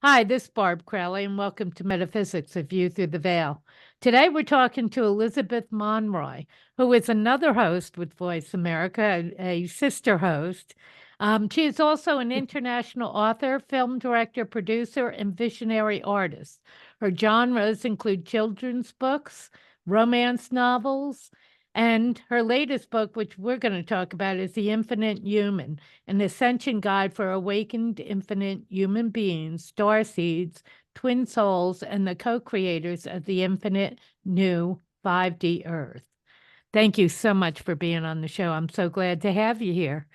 Hi, this is Barb Crowley, and welcome to Metaphysics, A View Through the Veil. Today we're talking to Elizabeth Monroy, who is another host with Voice America, a sister host. She is also an international author, film director, producer, and visionary artist. Her genres include children's books, romance novels, and her latest book, which we're going to talk about, is The Infinite Human, an ascension guide for awakened infinite human beings, star seeds, twin souls, and the co-creators of the infinite new 5D Earth. Thank you so much for being on the show. I'm so glad to have you here.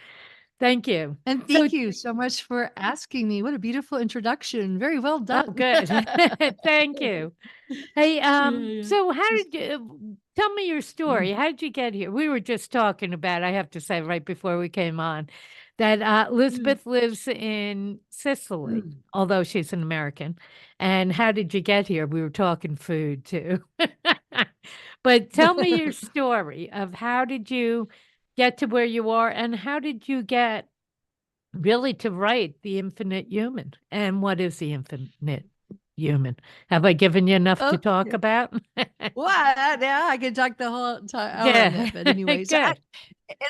Thank you. And thank you so much for asking me. What a beautiful introduction. Very well Oh, done. good. Thank you. Hey, Yeah. so how did you tell me your story? How did you get here? We were just talking about, I have to say, right before we came on, that Elizabeth lives in Sicily, although she's an American. And how did you get here? We were talking food too. But tell me your story of how did you get to where you are, and how did you get really to write The Infinite Human? And what is the infinite human? Have I given you enough to talk Okay. about? Well, yeah, I could talk the whole hour on Yeah, that. But anyway, good. and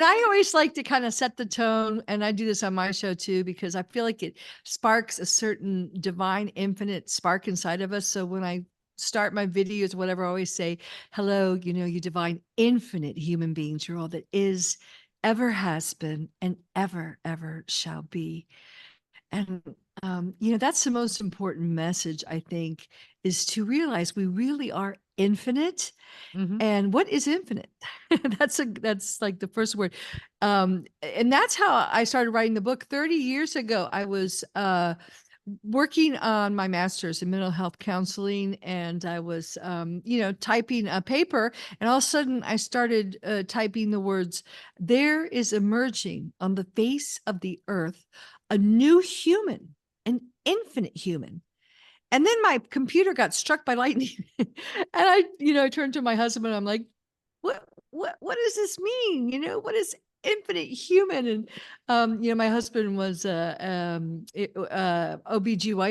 I always like to kind of set the tone, and I do this on my show too, because I feel like it sparks a certain divine, infinite spark inside of us. So when I start my videos, whatever, I always say, hello, you divine, infinite human beings, you're all that is, ever has been, and ever shall be. And that's the most important message, I think, is to realize we really are infinite. Mhm. And what is infinite? That's like the first word. And that's how I started writing the book 30 years ago. I was working on my master's in mental health counseling, and I was typing a paper, and all of a sudden I started typing the words, there is emerging on the face of the earth a new human, an infinite human. And then my computer got struck by lightning. And I turned to my husband and I'm like, what does this mean? What is infinite human? And my husband was OBGYN,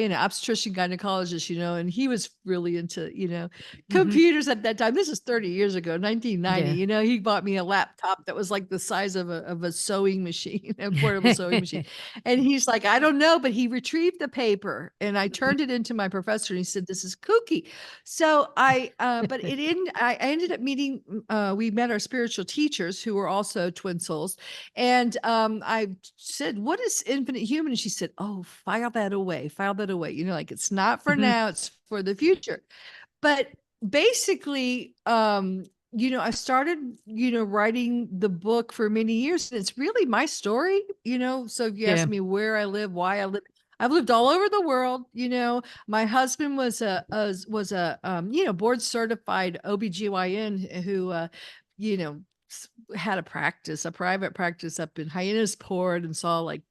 an obstetrician gynecologist, and he was really into, Mhm. computers at that time. This is 30 years ago, 1990. Yeah. He bought me a laptop that was like the size of a sewing machine, a portable sewing machine. And he's like, I don't know, but he retrieved the paper and I turned it into my professor and he said, this is kooky. So I ended up meeting, we met our spiritual teachers who were also twin souls. And I said, what is infinite human? And she said, oh, file that away, like it's not for Mhm. now, it's for the future. But basically, I started, writing the book for many years, and it's really my story, So if you ask Yeah. me where I live, why I live, I've lived all over the world. My husband was a board certified OBGYN who, you know, had a private practice up in Hyannisport, and saw like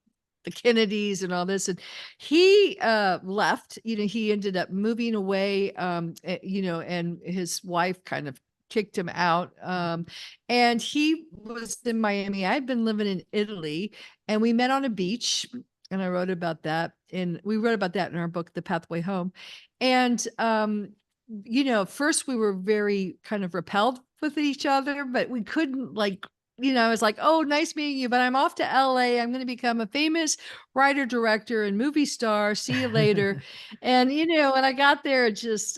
the Kennedys and all this. And he left, he ended up moving away, and his wife kind of kicked him out. And he was in Miami. I'd been living in Italy, and we met on a beach. And I wrote about that. And we wrote about that in our book, The Pathway Home. And, first we were very kind of repelled with each other, but we couldn't I was like, oh, nice meeting you, but I'm off to LA. I'm going to become a famous writer, director, and movie star. See you later. And, when I got there,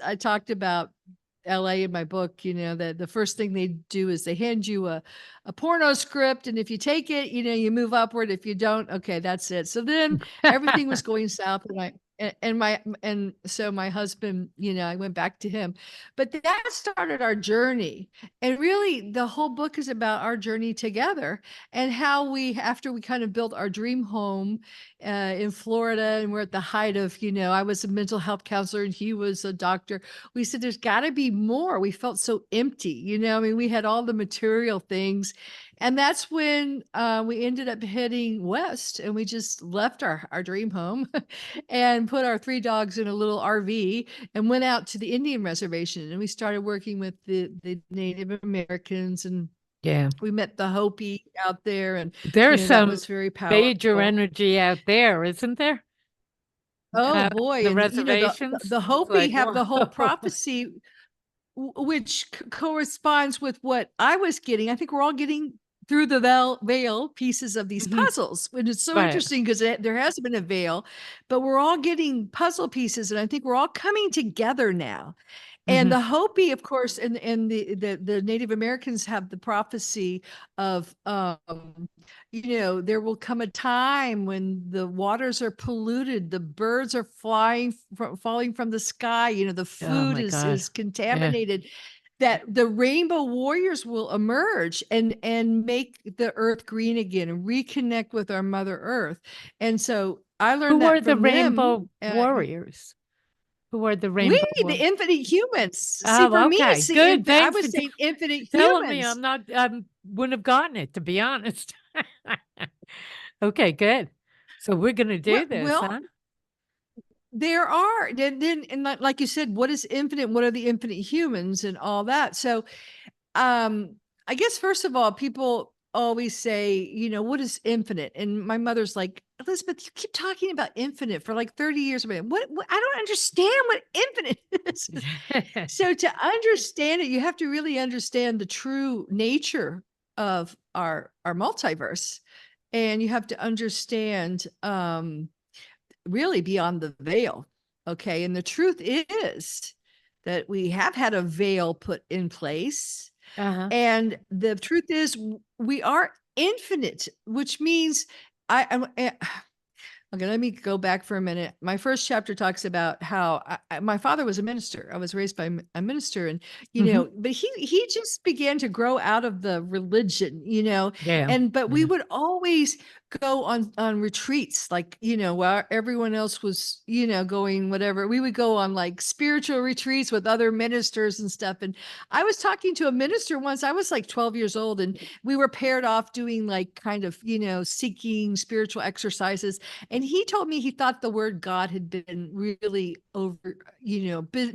I talked about LA in my book, that the first thing they do is they hand you a porno script. And if you take it, you move upward. If you don't, okay, that's it. So then everything was going south. And so my husband, I went back to him, but that started our journey. And really the whole book is about our journey together, and how after we kind of built our dream home in Florida, and we're at the height of, I was a mental health counselor and he was a doctor. We said, there's got to be more. We felt so empty, I mean, we had all the material things. And that's when we ended up heading west, and we just left our dream home and put our 3 dogs in a little RV and went out to the Indian reservation. And we started working with the Native Americans, and Yeah. we met the Hopi out there. And, There's that some was very major powerful. energy out there, isn't there? Oh boy, the and reservations. the It's Hopi like, have the whole whoa. prophecy, which corresponds with what I was getting. I think we're all getting through the veil pieces of these Mhm. puzzles, and it's so Right. interesting because there has been a veil, but we're all getting puzzle pieces, and I think we're all coming together now. And Mhm. the Hopi, of course, and the Native Americans have the prophecy of, there will come a time when the waters are polluted, the birds are falling from the sky, the Oh food my God. is Yeah. contaminated, that the rainbow warriors will emerge and make the earth green again and reconnect with our Mother Earth. And so I Who learned were that the from them. rainbow warriors? Who were the We, rainbow the warriors? infinite humans. See, for Oh, me, okay. it's the Good. infinite. I Thanks was for saying infinite telling me. humans. Wouldn't have gotten it, to be honest. Okay, good. So we're gonna Well, do this, well, huh? there are then and like you said, what is infinite? What are the infinite humans and all that? So, I guess first of all, people always say, what is infinite? And my mother's like, Elizabeth, you keep talking about infinite for like 30 years. What I don't understand what infinite is. So to understand it, you have to really understand the true nature of our multiverse, and you have to understand really beyond the veil. Okay, and the truth is that we have had a veil put in place, Uh-huh. and the truth is we are infinite, which means I am. Okay, let me go back for a minute. My first chapter talks about how my father was a minister. I was raised by a minister, and Mhm. but he just began to grow out of the religion, Yeah. and but we Yeah. would always go on retreats, like while everyone else was going whatever. We would go on like spiritual retreats with other ministers and stuff. And I was talking to a minister once. I was like 12 years old, and we were paired off doing like kind of seeking spiritual exercises, and he told me he thought the word God had been really over,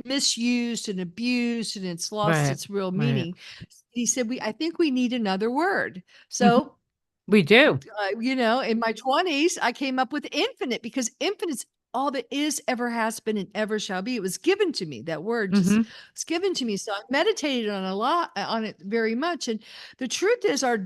misused and abused, and it's lost Right. its real Right. meaning. He said, I think we need another word. Mhm. So, We do. in my 20s, I came up with infinite, because infinite's all that is, ever has been, and ever shall be. It was given to me. That word just Mhm. was given to me. So I meditated on it very much. And the truth is our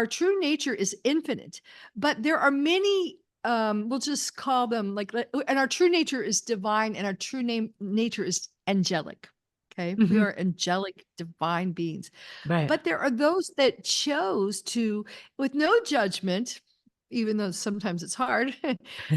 true nature is infinite, but there are many, we'll just call them like, and our true nature is divine, and our true nature is angelic. Okay. We Mhm. are angelic divine beings. Right. But there are those that chose to, with no judgment, even though sometimes it's hard,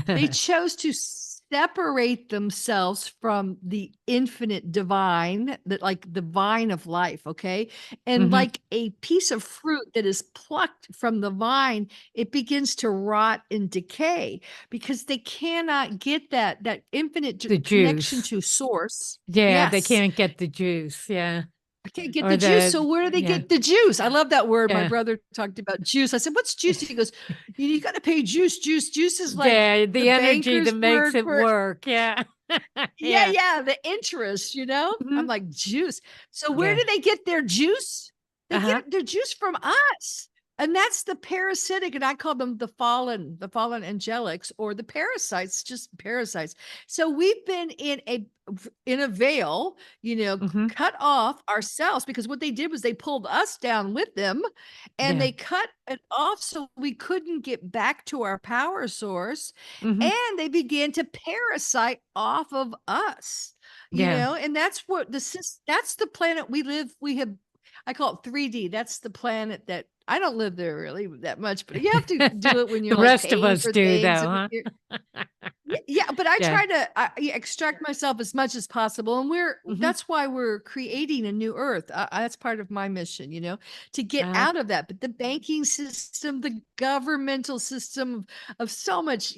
they chose to separate themselves from the infinite divine, that like the vine of life, okay? And Mhm. like a piece of fruit that is plucked from the vine, it begins to rot and decay, because they cannot get that infinite The connection juice. to source. Yeah, they Yes. can't get the juice. Yeah. I can't get Or the juice. So the where do they yeah. get the juice? I love that word. My Yeah. brother talked about juice. I said, "What's juice?" He goes, "You got to pay juice. Juice is like Yeah, the the energy that banker's makes word it for, work. Yeah. yeah, Yeah. yeah, the interest, I'm Mhm. like, juice. So where Yeah. do they get their juice? They Uh-huh. get their juice from us. And that's the parasitic, and I call them the fallen angelics, or the parasites, just parasites. So we've been in a veil, Mhm. cut off ourselves, because what they did was they pulled us down with them, and Yeah. they cut it off so we couldn't get back to our power source, Mhm. and they began to parasite off of us, Yeah. and that's what that's the planet we have. I call it 3D. That's the planet that I don't live there really that much, but you have to do it when you're The like rest of paying us for do things, though, and when huh? you're, yeah, but I Yeah. try to extract myself as much as possible, and Mhm. that's why we're creating a new Earth. That's part of my mission, to get Uh-huh. out of that. But the banking system, the governmental system of so much,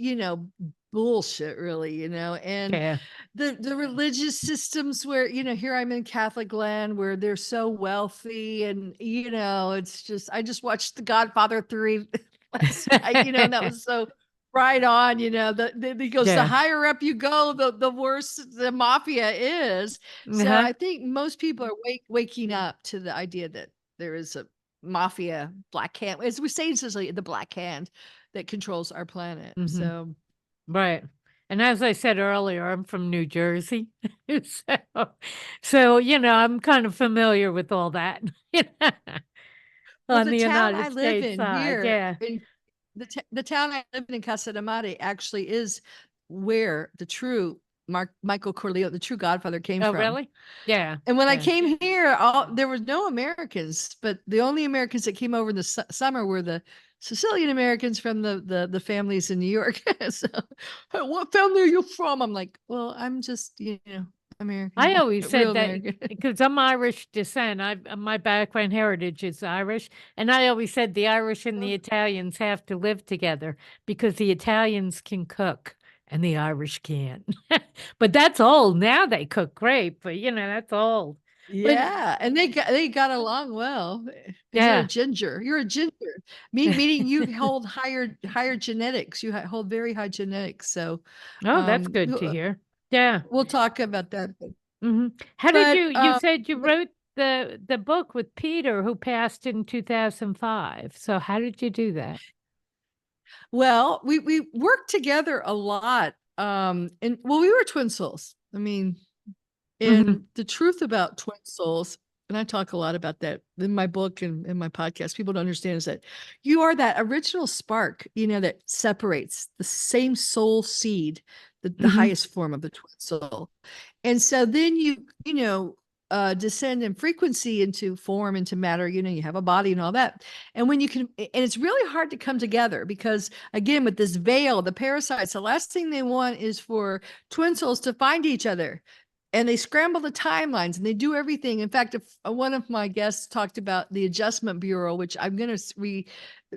bullshit, really, and Yeah. the religious systems where, here I'm in Catholic land where they're so wealthy, and it's just, I just watched The Godfather 3 last night, and that was so right on. He goes, the Yeah. higher up you go, the worse the mafia is. So Uh-huh. I think most people are waking up to the idea that there is a mafia, black hand, as we say, essentially the black hand that controls our planet. Mhm. So Right. And as I said earlier, I'm from New Jersey. So, I'm kind of familiar with all that Well, on the the town I United live States in side. here Yeah. in the town I live in Casadamare actually is where the true Michael Corleone, the true Godfather, came Oh, from. really? Yeah. And when I Yeah. came here, there was no Americans, but the only Americans that came over in the summer were the Sicilian Americans from the families in New York. So, what family are you from? I'm like, well, I'm just I American, always real said that American. because I'm Irish descent. My background heritage is Irish, and I always said the Irish and the Italians have to live together because the Italians can cook and the Irish can't. But that's old. Now they cook great, but that's old. But Yeah, and they got along well. And you're a yeah. ginger. You're a ginger. Meaning you hold higher genetics. You hold very high genetics. So, Oh, that's good to hear. Yeah. we'll talk about that. How did But you said you but wrote the book with Peter who passed in 2005. So how did you do that? well, we worked together a lot. And well, we were twin souls. I mean, Hmm. and the truth about twin souls, and I talk a lot about that in my book and in my podcast, people don't understand is that you are that original spark, that separates the same soul seed, the Hmm. highest form of the twin soul. And so then descend in frequency into form, into matter, you have a body and all that. And when you can, and it's really hard to come together because, again, with this veil, the parasites, the last thing they want is for twin souls to find each other. And they scramble the timelines and they do everything. In fact, if one of my guests talked about the Adjustment Bureau, which I'm going to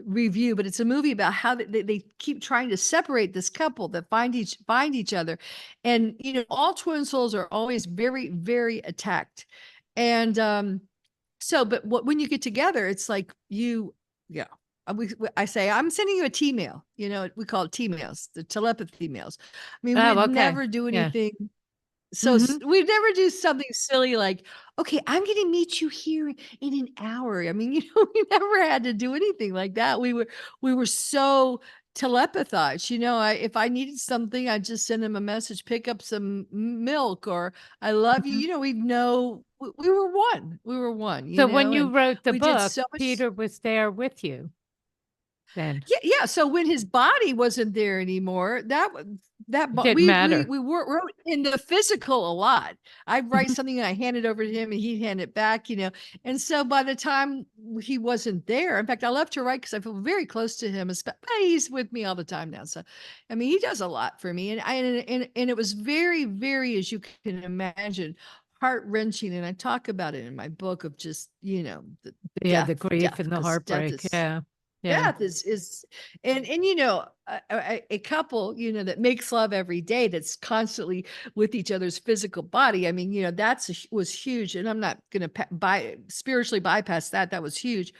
review, but it's a movie about how they keep trying to separate this couple that find each other. And all twin souls are always very, very attacked. And but when you get together, it's like yeah. I say, I'm sending you a T-mail. We call it T-mails, the telepathy mails. I mean, Oh, we'd okay. never do Yeah. anything. So Hmm. we'd never do something silly like, okay, I'm going to meet you here in an hour. I mean, we never had to do anything like that. We were so telepathized. If I needed something, I'd just send him a message, pick up some milk, or I love you. Hmm. We'd know we were one. We were one, So when you and wrote the we did book, so much. Peter was there with you then. Yeah. So when his body wasn't there anymore, It didn't matter. we wrote in the physical a lot. I'd write Mhm. something and I hand it over to him and he'd hand it back. And so by the time he wasn't there, in fact, I love to write because I feel very close to him. But he's with me all the time now. So, I mean, he does a lot for me, and it was very, very, as you can imagine, heart wrenching. And I talk about it in my book of just the Yeah, the death, grief and the because death heartbreak. is Yeah. Yeah. death is and a couple that makes love every day, that's constantly with each other's physical body. I mean, was huge, and I'm not going to spiritually bypass that was huge.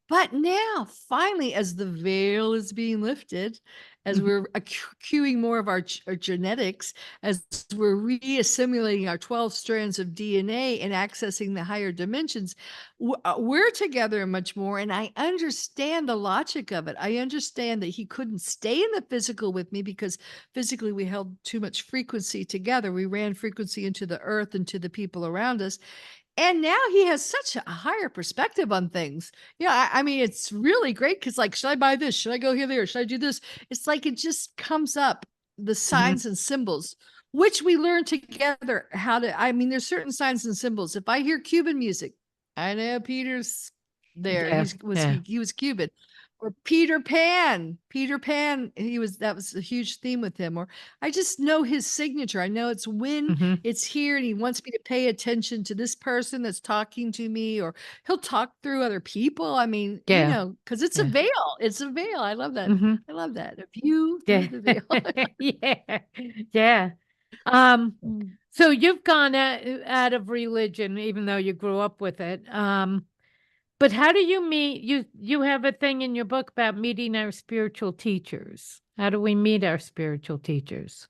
But now, finally, as the veil is being lifted, as Mhm. we're accruing more of our genetics, as we're reassimilating our 12 strands of DNA and accessing the higher dimensions, we're together much more. And I understand the logic of it. I understand that he couldn't stay in the physical with me because physically we held too much frequency together. We ran frequency into the earth and to the people around us. And now he has such a higher perspective on things. Yeah, I mean, it's really great because, like, should I buy this? Should I go here, there? Should I do this? It's like it just comes up, the Mhm. signs and symbols, which we learn together how to. I mean, there's certain signs and symbols. If I hear Cuban music, I know Peter's there. Yeah. Yeah. He was Cuban. Or Peter Pan, that was a huge theme with him. Or I just know his signature. I know it's when Hmm. it's here and he wants me to pay attention to this person that's talking to me, or he'll talk through other people. I mean, Yeah. because it's a Yeah. veil. It's a veil. I love that. Hmm. I love that. A view through Yeah. the veil. Yeah. Yeah. Um, Mm. so you've gone out of religion, even though you grew up with it. But how do you meet you have a thing in your book about meeting our spiritual teachers. How do we meet our spiritual teachers?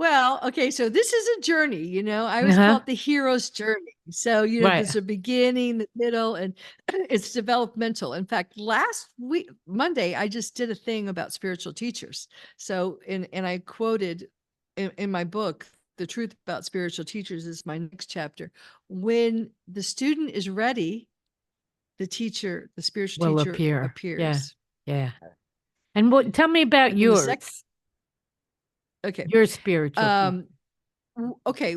Well, okay, so this is a journey, I always call it the hero's journey. So, Right. there's a beginning, the middle, and it's developmental. In fact, last week, Monday, I just did a thing about spiritual teachers. So, and I quoted in my book, The Truth About Spiritual Teachers is my next chapter. When the student is ready, the spiritual Will teacher appear. Yeah. appears. Yeah. And tell me about And then the second, yours, okay. your spiritual teacher. Okay,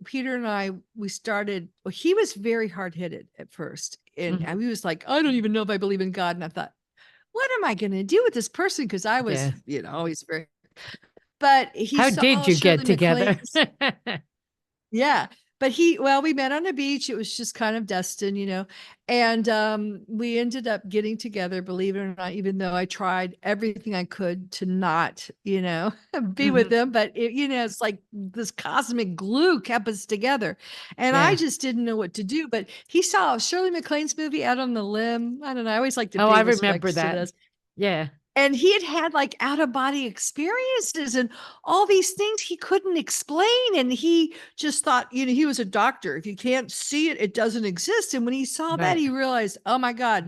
Peter and I, we started, well, he was very hard-headed at first. And Mhm. he was like, I don't even know if I believe in God. And I thought, what am I going to do with this person? Because I was, Yeah. always very, but he How did saw you Shirley get together? MacLaine's. Yeah. But we met on a beach. It was just kind of destined. And we ended up getting together, believe it or not, even though I tried everything I could to not, be with Mhm. him. But it's like this cosmic glue kept us together. And I Yeah. just didn't know what to do. But he saw Shirley MacLaine's movie Out on the Limb. I don't know. I always like to Oh, pay I remember respects to that. this. Yeah. And he had like out of body experiences and all these things he couldn't explain. And he just thought, he was a doctor. If you can't see it, it doesn't exist. And when he saw that, Right. he realized, oh my God,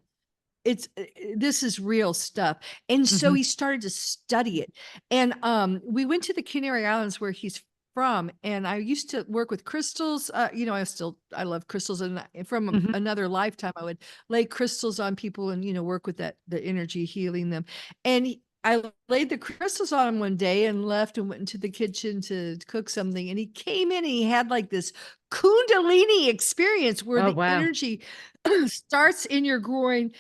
this is real stuff. And so Mhm. he started to study it. And we went to the Canary Islands where he's from, and I used to work with crystals. I love crystals, and from Mhm. another lifetime I would lay crystals on people and work with the energy, healing them. And I laid the crystals on him one day and left and went into the kitchen to cook something, and he came in and he had like this kundalini experience where Oh, the wow. energy starts in your groin,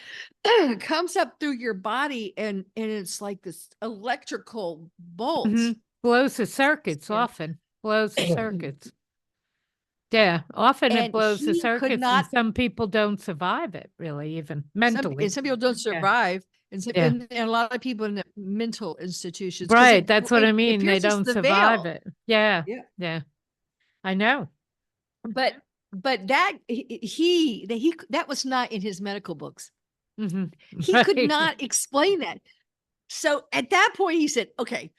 comes up through your body, and it's like this electrical bolt. Mhm. Blows the circuits And often. Blows the circuits. Yeah, often it and blows the he could circuits, and not, some people don't survive it really, even mentally. some people don't Yeah. survive, and Yeah. a lot of people in the mental institutions, because Right, that's what I it mean, they pierces don't the survive veil. it. Yeah. Yeah. Yeah. I know. But that that was not in his medical books. Mhm. He could Right. not explain that. So at that point, he said, okay,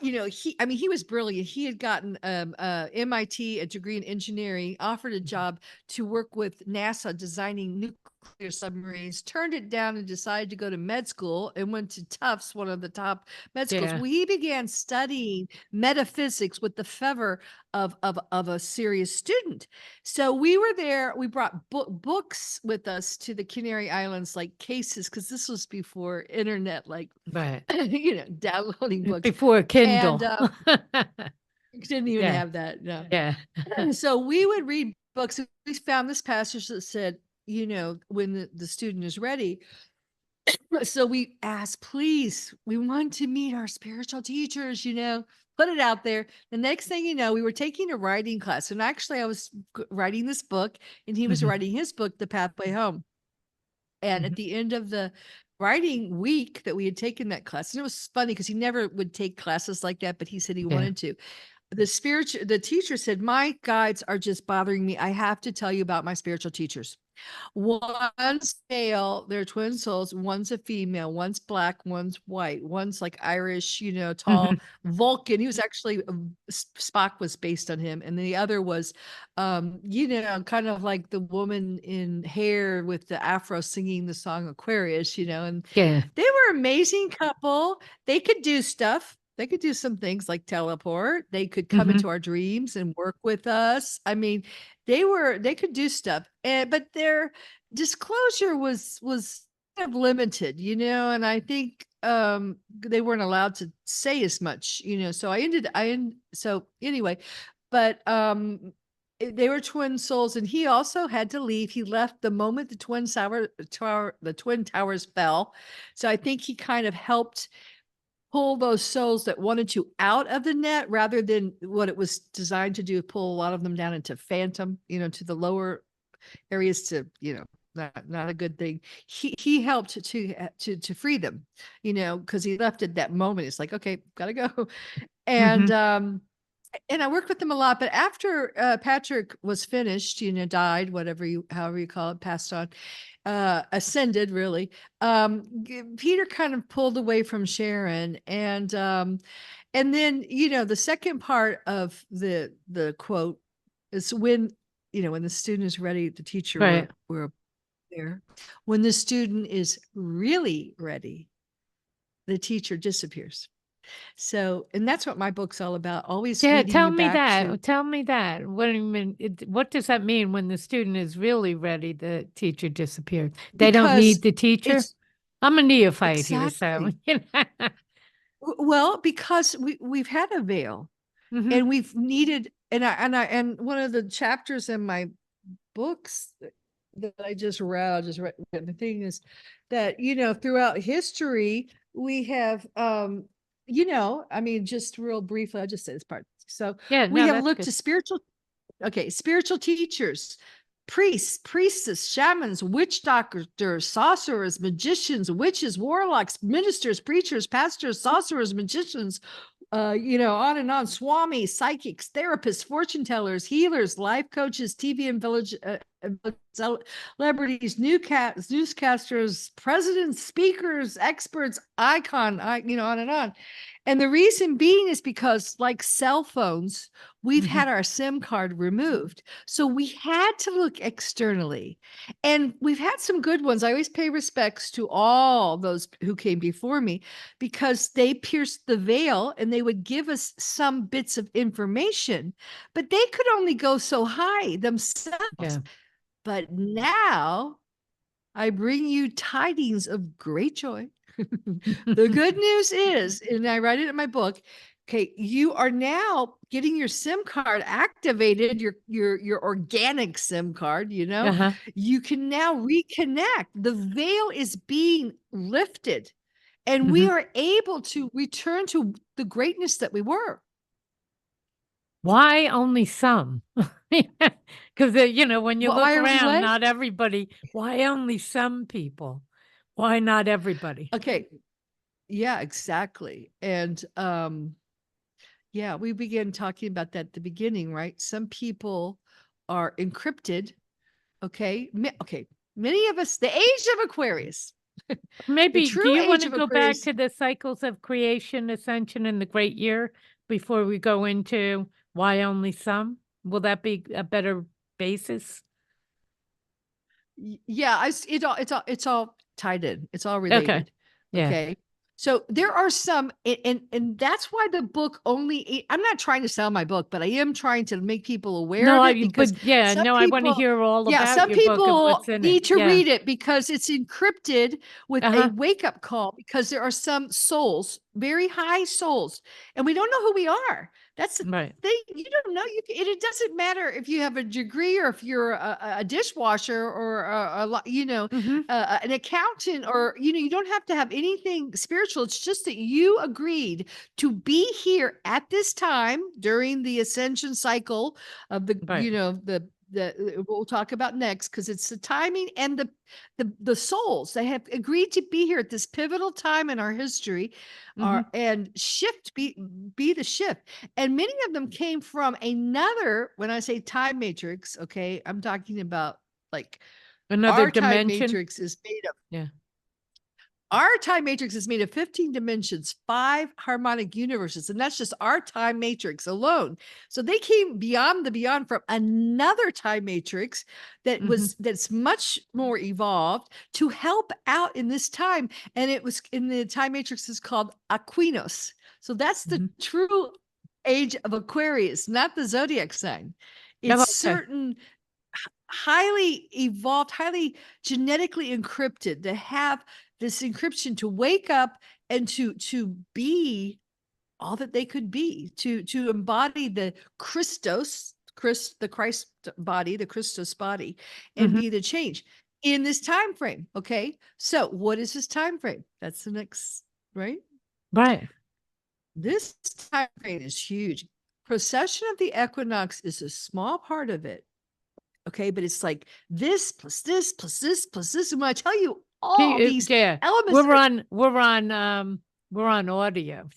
he was brilliant. He had gotten MIT, a degree in engineering, offered a job to work with NASA designing nuclear submarines, turned it down and decided to go to med school and went to Tufts, one of the top med schools. Yeah. Well, he began studying metaphysics with the favor of a serious student. So we were there. We brought books with us to the Canary Islands, like cases, because this was before internet, like Right. downloading books. Before And Kindle. didn't even Yeah. have that. No. Yeah. So we would read books. We found this passage that said, when the student is ready. So we asked, please, we want to meet our spiritual teachers, put it out there. The next thing you know, we were taking a writing class. And actually, I was writing this book, and he was Mhm. writing his book, The Pathway Home. And at Mhm. the end of the writing week that we had taken that class, and it was funny because he never would take classes like that, but he said he Yeah. wanted to. The teacher said, my guides are just bothering me. I have to tell you about my spiritual teachers. One's male, they're twin souls. One's a female, one's black, one's white, one's like Irish, tall. Mhm. Vulcan. He was actually Spock was based on him, and the other was, kind of like the woman in hair with the afro singing the song Aquarius, and Yeah. they were amazing couple. They could do stuff. They could do some things like teleport. They could come Mhm. into our dreams and work with us. I mean, they could do stuff, but their disclosure was kind of limited, and I think they weren't allowed to say as much, so so anyway, but they were twin souls, and he also had to leave. He left the moment the twin towers fell. So I think he kind of helped pull those souls that wanted to out of the net, rather than what it was designed to do, pull a lot of them down into phantom, to the lower areas, to, not a good thing. He helped to free them, because he left at that moment. It's like, okay, gotta go. And Mhm. and I worked with them a lot, but after Patrick was finished, died, however you call it, passed on, ascended, really. Peter kind of pulled away from Sharon, and And then, the second part of the quote is when, when the student is ready, the teacher Right. we're there. When the student is really ready, the teacher disappears. So, and that's what my book's all about, always Yeah, leading tell you me back to, that. Tell me that. What do you mean? What does that mean when the student is really ready, the teacher disappears? They don't because need the teacher? it's I'm a neophyte here, so exactly, you know. well, because we've had a veil Hmm. and we've needed, and one of the chapters in my books that I just read, the thing is that, throughout history, we have, I mean, just real briefly, I'll just say this part. So Yeah, we no, have that's looked good. to spiritual teachers, priests, priestess, shamans, witch doctors, sorcerers, magicians, witches, warlocks, ministers, preachers, pastors, sorcerers, magicians, on and on, swami, psychics, therapists, fortune tellers, healers, life coaches, TV and village celebrities, newscasters, presidents, speakers, experts, on and on. And the reason being is because, like cell phones, we've Hmm. had our SIM card removed. So we had to look externally. And we've had some good ones. I always pay respects to all those who came before me because they pierced the veil and they would give us some bits of information, but they could only go so high themselves. Yeah. But now I bring you tidings of great joy. The good news is, and I write it in my book, okay, you are now getting your SIM card activated, your organic SIM card, Uh-huh. you can now reconnect. The veil is being lifted and we Hmm. are able to return to the greatness that we were. Why only some? Because, when you look Why around, what? not everybody, why only some people? Why not everybody? Okay. Yeah, exactly. And yeah, we began talking about that at the beginning, right? Some people are encrypted. Okay. Okay. Many of us, the age of Aquarius, the Maybe, do true you want age to of go back Aquarius. to the cycles of creation, ascension, and the great year before we go into why only some? Will that be a better basis? Yeah, it's all tied in. It's all Okay. related. Yeah. Okay. So there are some, and that's why the book only. I'm not trying to sell my book, but I am trying to make people aware No, of it because some I want to people, hear all yeah, about some your book and people what's in it. need to Yeah. read it because it's encrypted with a Uh-huh. wake up call. Because there are some souls, very high souls, and we don't know who we are. That's the Right. thing. You don't know. It doesn't matter if you have a degree or if you're a dishwasher or Mm-hmm. an accountant, or you don't have to have anything spiritual. It's just that you agreed to be here at this time during the ascension cycle of the Right. we'll talk about next, because it's the timing and the souls. They have agreed to be here at this pivotal time in our history, Mm-hmm. and be the shift. And many of them came from another, when I say time matrix, okay, I'm talking about, like, Another our time dimension. matrix is made of Yeah. our time matrix is made of 15 dimensions, 5 harmonic universes, and that's just our time matrix alone. So they came beyond the beyond from another time matrix Mm-hmm. that's much more evolved to help out in this time. And it was in the time matrix is called Aquinos. So that's the Mm-hmm. true age of Aquarius, not the zodiac sign. It's Oh, okay. certain highly evolved, highly genetically encrypted, to have this encryption to wake up and to be all that they could be, to embody the the Christ body, the Christos body, and Mm-hmm. be the change in this time frame. Okay, so what is this time frame? That's the next, right? Right. This time frame is huge. Procession of the equinox is a small part of it. Okay, but it's like this plus this plus this plus this. And when I tell you all these Yeah. elements We're on we're on audio.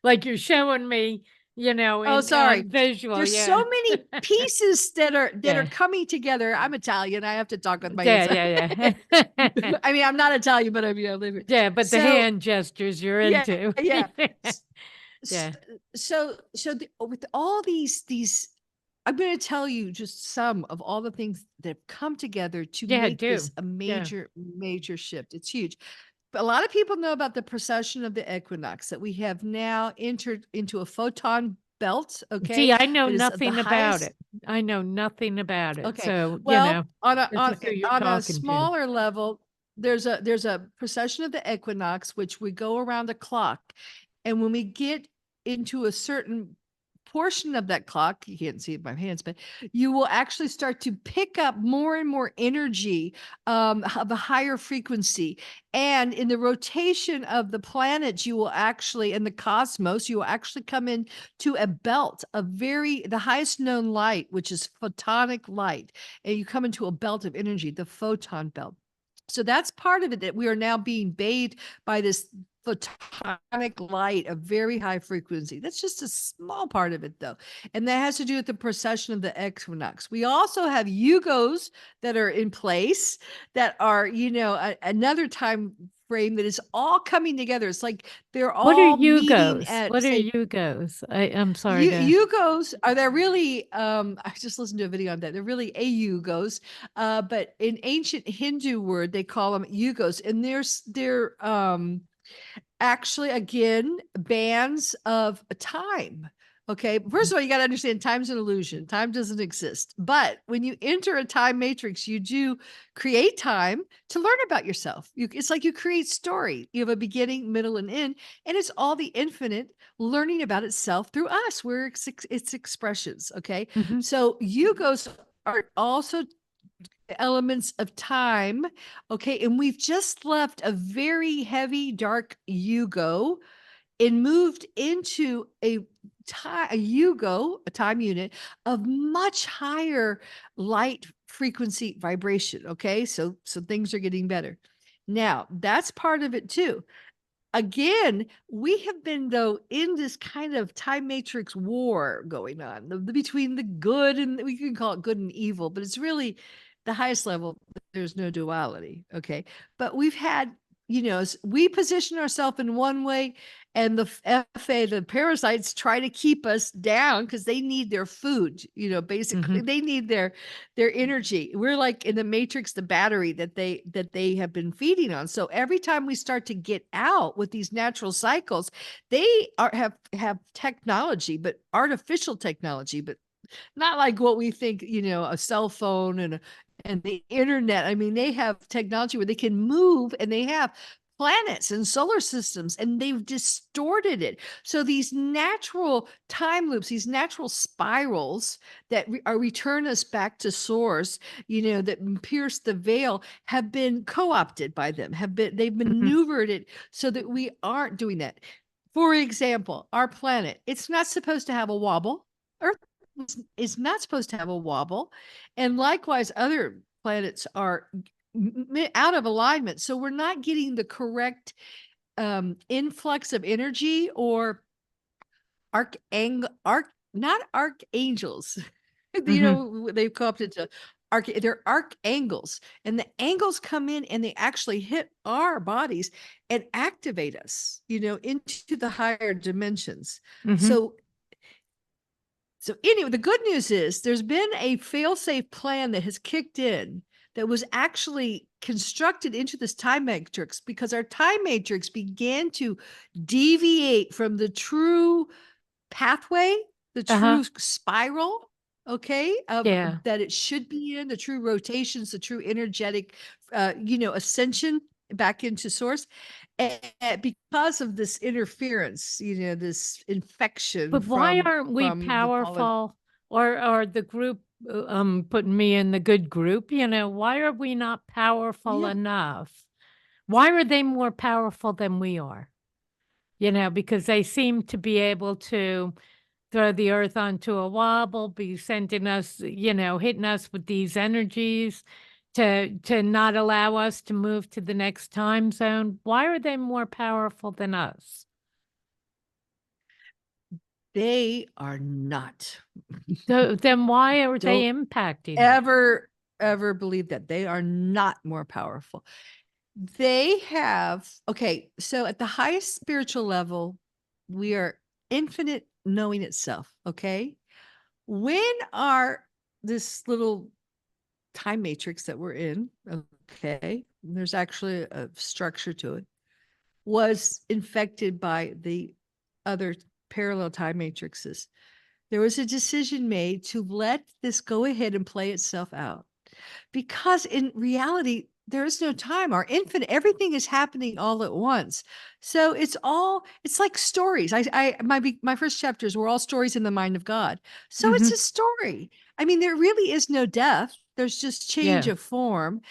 Like you're showing me, oh, in sorry. on visual. There's so Yeah. many pieces that are Yeah. coming together. I'm Italian. I have to talk with my Yeah, hands. yeah, yeah. I mean, I'm not Italian, but I mean, I live here. Yeah, but the So hand gestures you're yeah, into. yeah. Yeah. With all these, I'm going to tell you just some of all the things that have come together to Yeah, make this do. a Yeah. major shift. It's huge. But a lot of people know about the precession of the equinox, that we have now entered into a photon belt. Okay. See, I know That is the nothing about highest. it. I know nothing about it. Okay. So, Well, on a this is who you're on a talking to. smaller level, there's a precession of the equinox, which we go around a clock. And when we get into a certain portion of that clock, you can't see it by hands, but you will actually start to pick up more and more energy of a higher frequency. And in the rotation of the planets, you will actually, in the cosmos, you will actually come in to a belt of the highest known light, which is photonic light. And you come into a belt of energy, the photon belt. So that's part of it, that we are now being bathed by this photonic light of very high frequency. That's just a small part of it, though. And that has to do with the precession of the equinox. We also have yugos that are in place that are, another time frame that is all coming together. It's like they're What are all meeting Yugos? at, What are say, Yugos? I'm sorry to. Yugos are, they're really, I just listened to a video on that. They're really Ayugos. But in ancient Hindu word, they call them Yugos. And they're actually, again, bands of time. Okay. First of all, you got to understand time's an illusion. Time doesn't exist. But when you enter a time matrix, you do create time to learn about yourself. It's like you create story. You have a beginning, middle, and end, and it's all the infinite learning about itself through us. We're its expressions. Okay. Mhm. So Yugos are also elements of time. Okay. And we've just left a very heavy, dark Yugo and moved into a Yugo, a time unit of much higher light frequency vibration. Okay. So things are getting better. Now, that's part of it too. Again, we have been, though, in this kind of time matrix war going on between the good, and we can call it good and evil, but it's really the highest level. There's no duality. Okay. But we've had, we position ourselves in one way, and the FA, the parasites, try to keep us down because they need their food, basically they need their energy. We're like in the matrix, the battery that they have been feeding on. So every time we start to get out with these natural cycles, they have technology, but artificial technology, but not like what we think, a cell phone and the internet. I mean, they have technology where they can move, and they have planets and solar systems, and they've distorted it. So these natural time loops, these natural spirals that return us back to source, that pierce the veil, have been co-opted by them, they've Mhm. maneuvered it so that we aren't doing that. For example, our planet, it's not supposed to have a wobble. Earth is not supposed to have a wobble. And likewise, other planets are out of alignment. So we're not getting the correct influx of energy, or not archangels. Mhm. They've co-opted to they're archangels, and the angles come in and they actually hit our bodies and activate us, into the higher dimensions. Mhm. So anyway, the good news is there's been a fail-safe plan that has kicked in, that was actually constructed into this time matrix, because our time matrix began to deviate from the true pathway, the Uh-huh. true spiral, okay, Yeah. that it should be in, the true rotations, the true energetic, ascension back into source. And because of this interference, this infection But why from aren't we the fallen. powerful, or the group, putting me in the good group, why are we not powerful Yeah. enough? Why are they more powerful than we are? Because they seem to be able to throw the earth onto a wobble, be sending us, hitting us with these energies to not allow us to move to the next time zone. Why are they more powerful than us? They are not. So then why are they Don't impacting us? ever believe that. They are not more powerful. They have, okay, so at the highest spiritual level, we are infinite knowing itself. Okay. When our this little time matrix that we're in, okay, there's actually a structure to it, was infected by the other parallel time matrices, there was a decision made to let this go ahead and play itself out. Because in reality, there is no time. Our infinite, everything is happening all at once. So it's like stories. My first chapters were all stories in the mind of God. So it's Mhm. a story. I mean, there really is no death. There's just change Yeah. of form.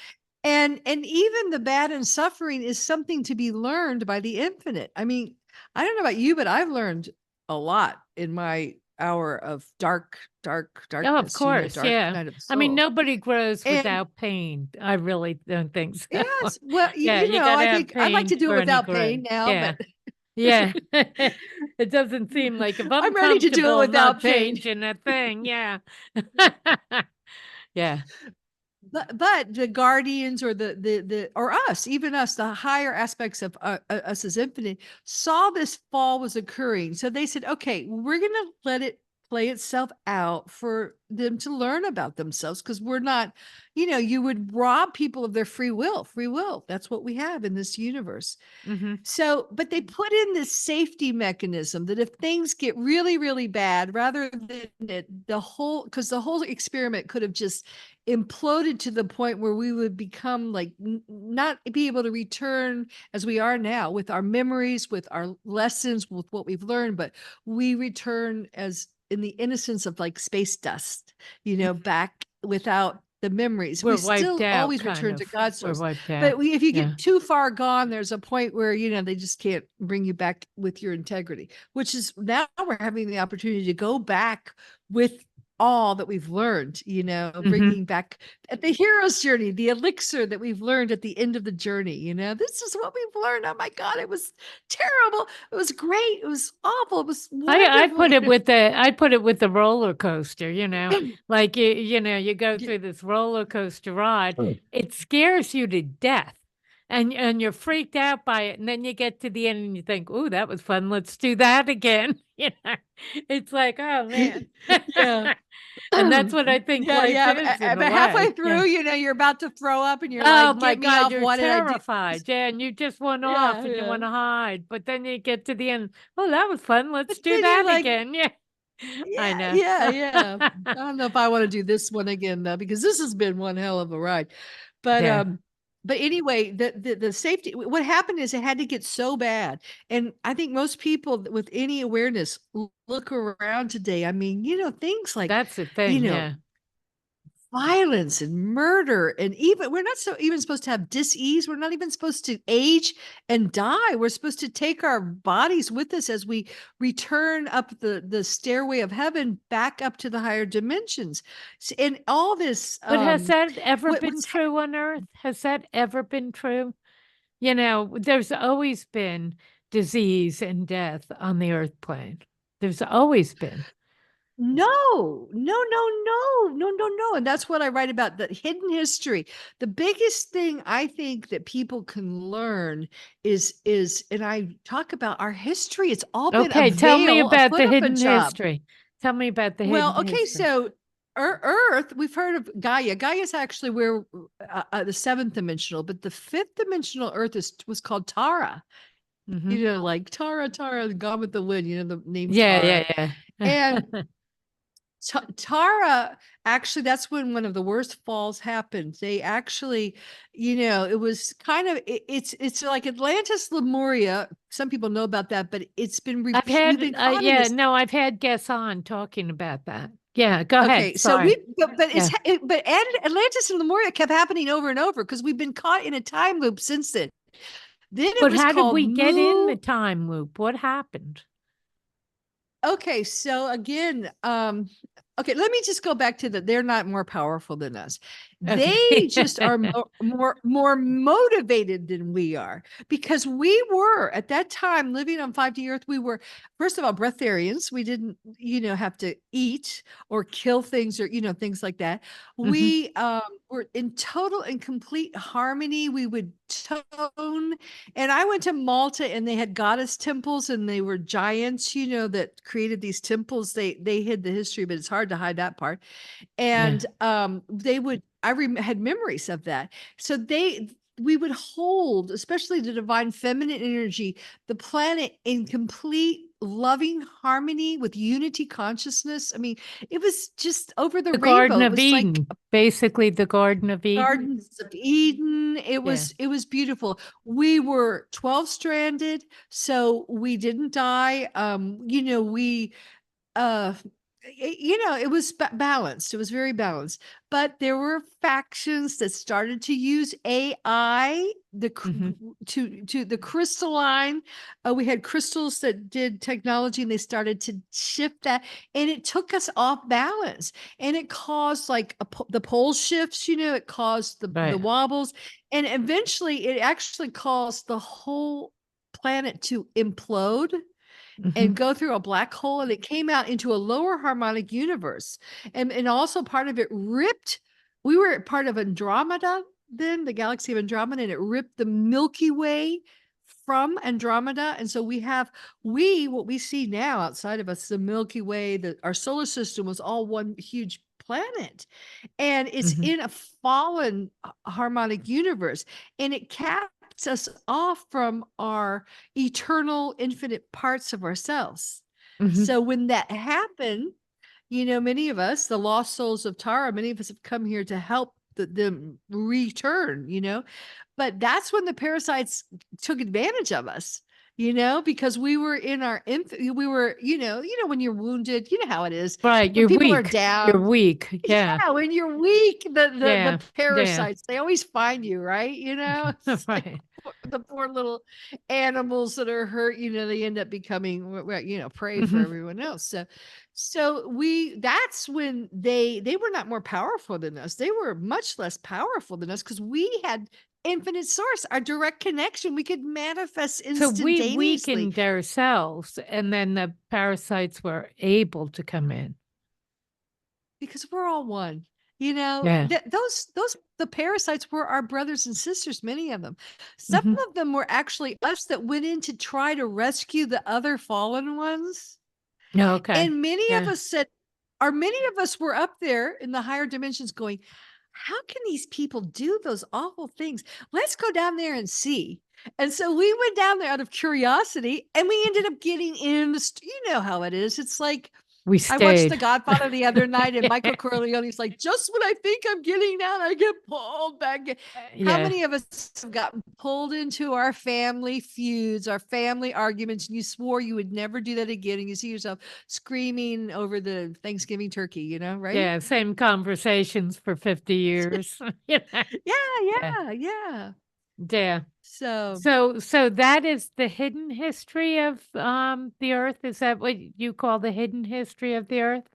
And even the bad and suffering is something to be learned by the infinite. I mean, I don't know about you, but I've learned a lot in my hour of Oh, of darkness, course. dark Yeah. night of the I mean, soul. nobody grows And without pain. I really don't think so. yes, well, Yeah, you got I to have think I like pain to do it for any without growth. pain now, Yeah. but Yeah. It doesn't seem like if I'm I'm ready to do it comfortable, I'm not without pain. changing a thing. Yeah. Yeah. But the guardians or the or us, even us, the higher aspects of us as infinite, saw this fall was occurring. So they said, okay, we're going to let it play itself out for them to learn about themselves, because we're not, you would rob people of their free will. Free will, that's what we have in this universe. Hmm. So, but they put in this safety mechanism that if things get really, really bad, rather than because the whole experiment could have just imploded to the point where we would become like not be able to return as we are now, with our memories, with our lessons, with what we've learned, but we return as in the innocence of like space dust, back without the memories. We're We wiped still out, always kind return to of. God's We're source. wiped out. But if you Yeah. get too far gone, there's a point where, they just can't bring you back with your integrity, which is now we're having the opportunity to go back with all that we've learned, Hmm. bringing back at the hero's journey, the elixir that we've learned at the end of the journey. This is what we've learned. Oh my God, it was terrible. It was great. It was awful. It was I wonderful. put it with the roller coaster, like you go Yeah. through this roller coaster ride. It scares you to death. And you're freaked out by it. And then you get to the end and you think, "Ooh, that was fun. Let's do that again." It's like, oh man. Yeah. And that's what I think Yeah, life yeah. is in a But halfway way. Yeah. through, you're about to throw up and you're Oh like, my get me God, off. you're What did I do? terrified. Yeah, and you just want off Yeah, and you yeah. want to hide. But then you get to the end. Oh, that was fun. But Let's do then you're that like, again. Yeah. I yeah, know. yeah, yeah. I don't know if I want to do this one again though, because this has been one hell of a ride. But Yeah. but anyway, the safety, what happened is it had to get so bad. And I think most people with any awareness look around today. I mean, things like, That's the you thing. know, Yeah. violence and murder, and even we're not so even supposed to have dis-ease. We're not even supposed to age and die. We're supposed to take our bodies with us as we return up the stairway of heaven back up to the higher dimensions. And all this But has that ever been what's true on Earth? Has that ever been true? There's always been disease and death on the Earth plane. There's always been. No, no, no, no, no, no, no. And that's what I write about, the hidden history. The biggest thing I think that people can learn and I talk about our history. It's all been a Okay, tell me veil, a about the put up a hidden job. history. Tell me about the Well, hidden okay, history. so Earth, we've heard of Gaia. Gaia is actually where the seventh dimensional, but the fifth dimensional Earth was called Tara. Hmm. Like Tara, Gone with the Wind. The name Yeah, Tara, yeah, and yeah. Tara, actually, that's when one of the worst falls happened. They actually, it was kind of it's like Atlantis, Lemuria. Some people know about that, but it's been we've been caught in Yeah, this. no, I've had guests on talking about that. Yeah, go ahead. Okay, so Sorry. Yeah. Atlantis and Lemuria kept happening over and over because we've been caught in a time loop since then. Then it But was how did called we get in Mu. the time loop? What happened? Okay, so again, Okay, let me just go back to they're not more powerful than us. They Okay. just are more motivated than we are, because we were at that time living on 5D Earth. We were, first of all, breatharians. We didn't, have to eat or kill things or, things like that. Mhm. We were in total and complete harmony. We would tone. And I went to Malta, and they had goddess temples, and they were giants, that created these temples. They hid the history, but it's hard to hide that part. Yeah. And they would, had memories of that. So we would hold, especially the divine feminine energy, the planet in complete loving harmony with unity consciousness. I mean, it was just over the The rainbow. Garden It of was like Eden, basically the Garden of Eden. Gardens of Eden. It Yeah. was beautiful. We were 12 stranded, so we didn't die. We it was balanced. It was very balanced, but there were factions that started to use AI, Mhm. to the crystalline. We had crystals that did technology, and they started to shift that, and it took us off balance, and it caused like the pole shifts. It caused the Right. wobbles, and eventually, it actually caused the whole planet to implode and Mhm. go through a black hole, and it came out into a lower harmonic universe. And also part of it ripped, we were part of Andromeda, then the galaxy of Andromeda, and it ripped the Milky Way from Andromeda. And so what we see now outside of us, the Milky Way, our solar system was all one huge planet, and it's Mhm. in a fallen harmonic universe, and it caps us off from our eternal infinite parts of ourselves. Mhm. So when that happened, many of us, the lost souls of Tara, many of us have come here to help them return, but that's when the parasites took advantage of us, because we were in our we were, when you're wounded, you know how it is. Right. When You're people are weak. You're down, weak. Yeah. yeah, when you're weak, the Yeah. Yeah. parasites, they always find you, right? It's like Right. the poor little animals that are hurt, they end up becoming, prey for Mhm. everyone else. So that's when they were not more powerful than us. They were much less powerful than us, because we had infinite source, our direct connection. We could manifest So we instantaneously, weakened ourselves, and then the parasites were able to come in. because we're all one. Yeah. Those the parasites were our brothers and sisters, many of them. Some Mhm. of them were actually us that went in to try to rescue the other fallen ones. Okay. And Yeah. many of us were up there in the higher dimensions going, how can these people do those awful things? Let's go down there and see. And so we went down there out of curiosity, and we ended up getting in you know how it is. It's like, We I watched The stayed. Godfather the other night, and Michael Corleone's like, just when I think I'm getting out, I get pulled back in. How Yeah. many of us have gotten pulled into our family feuds, our family arguments, and you swore you would never do that again, and you see yourself screaming over the Thanksgiving turkey, right? Yeah. Same conversations for 50 years. You know? Yeah, Yeah. yeah. Yeah. So So that is the hidden history of the earth. Is that what you call the hidden history of the earth?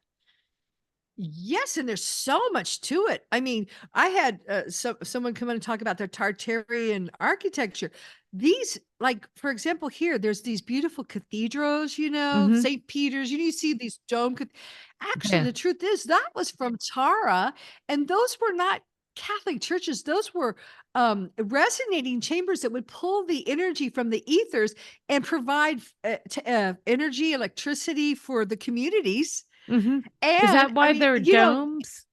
yes, and there's so much to it. I mean, I had someone come in and talk about their Tartarian architecture. These, like, for example, here, there's these beautiful cathedrals, Mhm. St. Peter's, you see these actually, Yeah. the truth is that was from Tara, and those were not Catholic churches. Those were resonating chambers that would pull the energy from the ethers and provide energy, electricity for the communities. Mhm. Is And that I why mean, there are domes? Is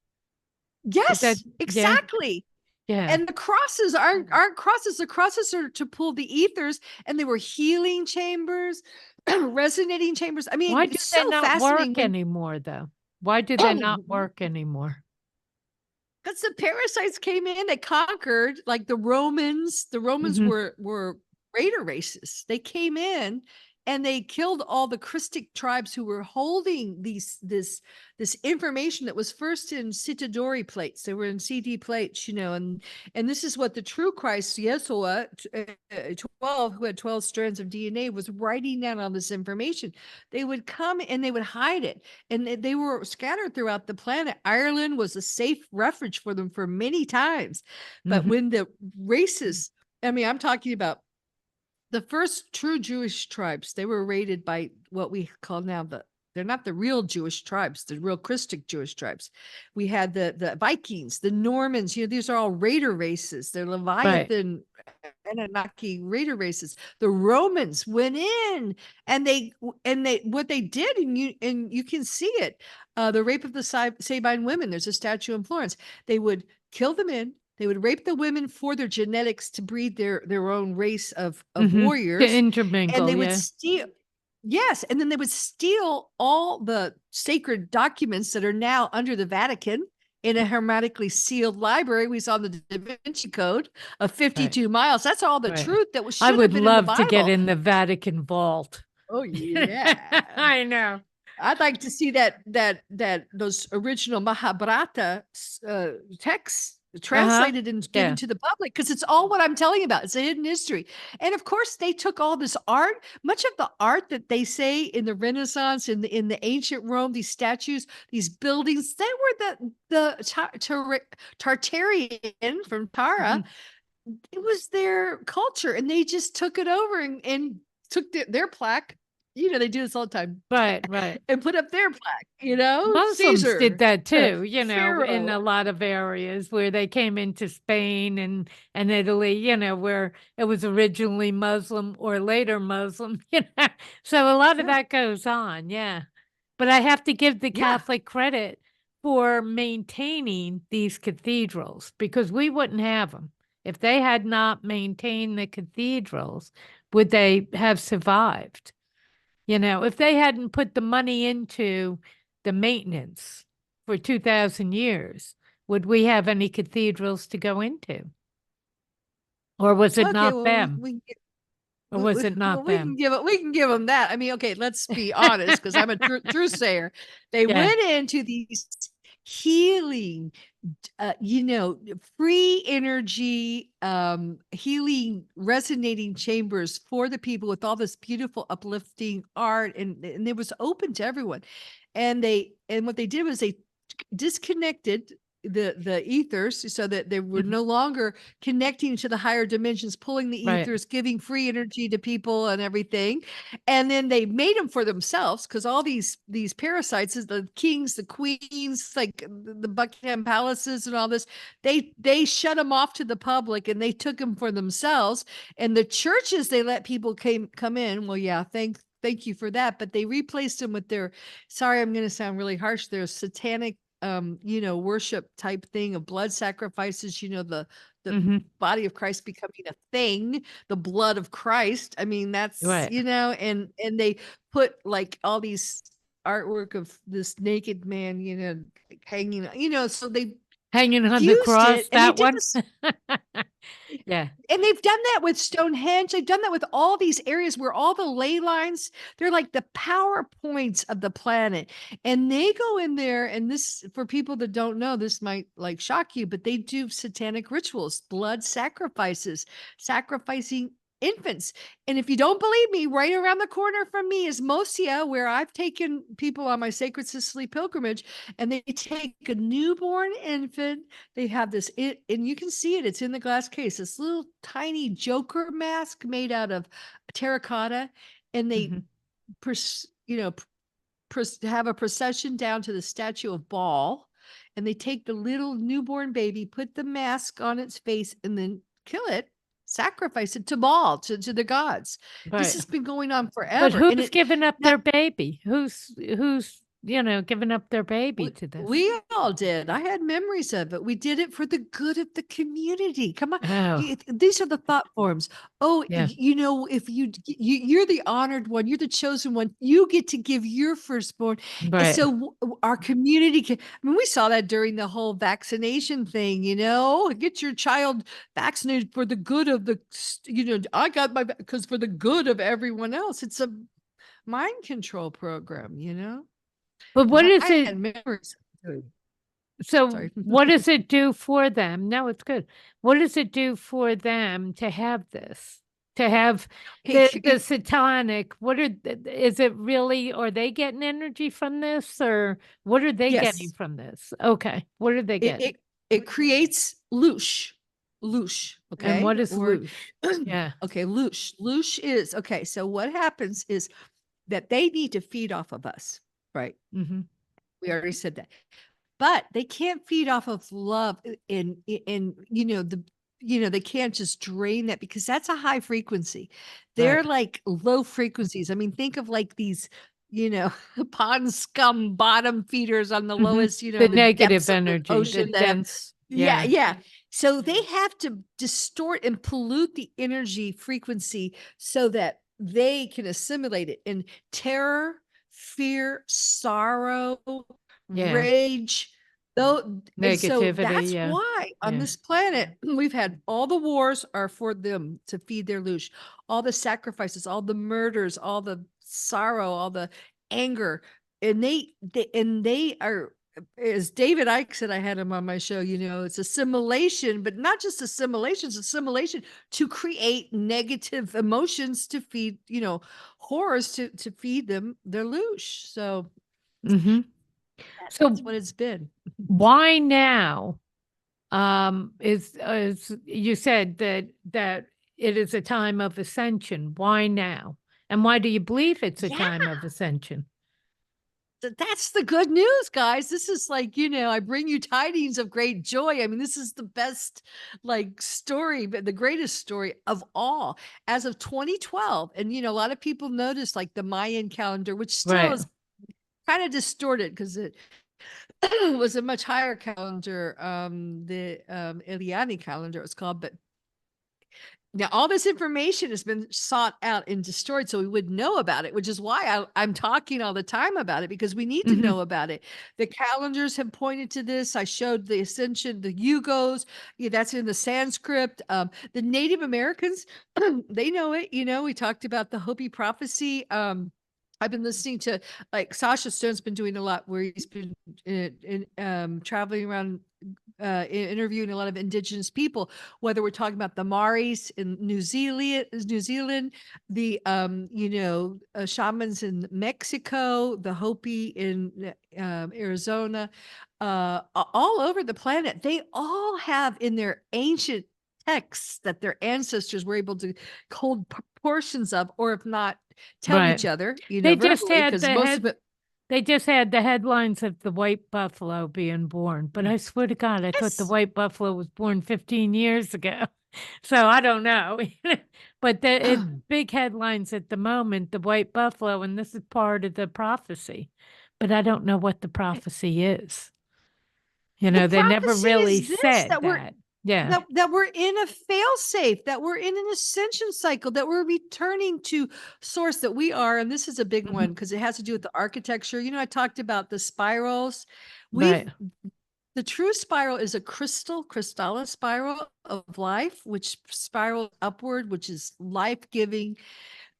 that yes, yeah? exactly. Yeah. And the crosses aren't crosses. The crosses are to pull the ethers, and they were healing chambers, resonating chambers. I mean, Why do it's they so not fascinating work when anymore though? Why do they not work anymore? because the parasites came in, they conquered, like the Romans. The Romans Mhm. were raider races. They came in and they killed all the Christic tribes who were holding this information that was first in Citadori plates. They were in CD plates, and this is what the true Christ, Yeshua, 12, who had 12 strands of DNA, was writing down all this information. They would come and they would hide it, and they were scattered throughout the planet. Ireland was a safe refuge for them for many times. But when the races, I mean, I'm talking about the first true Jewish tribes, they were raided by what we call now they're not the real Jewish tribes, the real Christic Jewish tribes. We had the Vikings, the Normans, these are all raider races. They're Leviathan, Anunnaki raider races. The Romans went in and they what they did, and you can see it, the rape of the Sabine women. There's a statue in Florence. They would kill the men. They would rape the women for their genetics to breed their own race of warriors. To intermingle, and they would steal. Yes. And then they would steal all the sacred documents that are now under the Vatican in a hermetically sealed library. We saw the Da Vinci Code of 52 miles. That's all the truth that was. I would love to get in the Vatican vault. Oh, yeah. I know. I'd like to see those original Mahabharata texts translated and given to the public, because it's all what I'm telling you about. It's a hidden history. And of course, they took all this art, much of the art that they say in the Renaissance, in the ancient Rome, these statues, these buildings, they were the Tartarian from Tara. It was their culture, and they just took it over and took their plaque. They do this all the time. Right. And put up their plaque, Muslims Caesar, did that too, Pharaoh. in a lot of areas where they came into Spain and Italy, where it was originally Muslim or later Muslim, So a lot of that goes on, yeah. But I have to give the Catholic credit for maintaining these cathedrals, because we wouldn't have them. If they had not maintained the cathedrals, would they have survived? If they hadn't put the money into the maintenance for 2,000 years, would we have any cathedrals to go into? Or was it not them? Or was it not them? We can give them that. I mean, okay, let's be honest, because I'm a truth sayer. They went into these healing, free energy, healing, resonating chambers for the people with all this beautiful, uplifting art, and it was open to everyone. And what they did was they disconnected the ethers, so that they were no longer connecting to the higher dimensions, pulling the ethers, giving free energy to people and everything. And then they made them for themselves, because all these parasites, the kings, the queens, like the Buckingham palaces and all this, they shut them off to the public, and they took them for themselves. And the churches, they let people come in. Well, yeah, thank you for that. But they replaced them with their, sorry, I'm going to sound really harsh, their satanic worship type thing of blood sacrifices, the body of Christ becoming a thing, the blood of Christ. I mean, that's, and they put like all these artwork of this naked man, hanging, so they hanging on the cross, that one. Yeah. And they've done that with Stonehenge. They've done that with all these areas where all the ley lines, they're like the power points of the planet. And they go in there, and this, for people that don't know, this might like shock you, but they do satanic rituals, blood sacrifices, sacrificing infants. And if you don't believe me, right around the corner from me is Mosia, where I've taken people on my Sacred Sicily pilgrimage, and they take a newborn infant. They have this, and you can see it, it's in the glass case, this little tiny Joker mask made out of terracotta, and they have a procession down to the statue of Baal, and they take the little newborn baby, put the mask on its face, and then kill it, sacrifice it to Baal, to the gods. This has been going on forever. But who's giving up their baby? Who's giving up their baby to this? We all did. I had memories of it. We did it for the good of the community. Come on. Oh. These are the thought forms. Oh, if you're the honored one, you're the chosen one, you get to give your firstborn. And so our community we saw that during the whole vaccination thing, get your child vaccinated for the good of the, I got my, because for the good of everyone else. It's a mind control program, you know? But what Because is I it? had memories. So Sorry. what does it do for them? No, it's good. What does it do for them to have this? To have the satanic, is it really, are they getting energy from this, or what are they getting Yes. from this? Okay. What are they getting? It creates loosh, And okay? what is Or loosh? Yeah. okay, loosh is okay. So what happens is that they need to feed off of us, right? Mm-hmm. We already said that, but they can't feed off of love and they can't just drain that because that's a high frequency. They're Right. like low frequencies. I mean, think of like these, pond scum bottom feeders on the Mm-hmm. lowest, The the negative depths of the energy, the ocean that have, dense. yeah, Yeah. yeah. So they have to distort and pollute the energy frequency so that they can assimilate it. And terror, fear, sorrow, Yeah. rage, though, and so Negativity. that's Yeah. why on Yeah. this planet we've had all the wars are for them to feed their loosh, all the sacrifices, all the murders, all the sorrow, all the anger, and they are, as David Icke said, I had him on my show, it's assimilation, but not just assimilation, it's assimilation to create negative emotions to feed, horrors to feed them their loosh. So Mm-hmm. that's So what it's been. why now? Is you said that it is a time of ascension. Why now? And why do you believe it's a Yeah, time of ascension? that's the good news, guys. This is like, I bring you tidings of great joy. I mean, this is the best like story, but the greatest story of all as of 2012. And, a lot of people notice like the Mayan calendar, which still Right. is kind of distorted because it was a much higher calendar. The Eliani calendar it was called, but now all this information has been sought out and destroyed, so we would know about it, which is why I'm talking all the time about it because we need to Mm-hmm. know about it. The calendars have pointed to this. I showed the Ascension, the Yugos. Yeah, that's in the Sanskrit. The Native Americans, they know it. We talked about the Hopi prophecy. I've been listening to like Sasha Stone's been doing a lot where he's been traveling around interviewing a lot of indigenous people, whether we're talking about the Maoris in New Zealand, the shamans in Mexico, the Hopi in Arizona, all over the planet. They all have in their ancient texts that their ancestors were able to hold portions of, or if not, tell Right. each other, They just verbally, had because the most of head. it. They just had the headlines of the white buffalo being born, but I swear to God, I thought the Yes. white buffalo was born 15 years ago. So I don't know. But it's big headlines at the moment, the white buffalo, and this is part of the prophecy. But I don't know what the prophecy is. The They never prophecy really is this, said that. Yeah. that we're in a fail-safe, that we're in an ascension cycle, that we're returning to source, that we are, and this is a big Mhm. one because it has to do with the architecture. I talked about the spirals. We've Right. The true spiral is a Krystala spiral of life, which spirals upward, which is life-giving.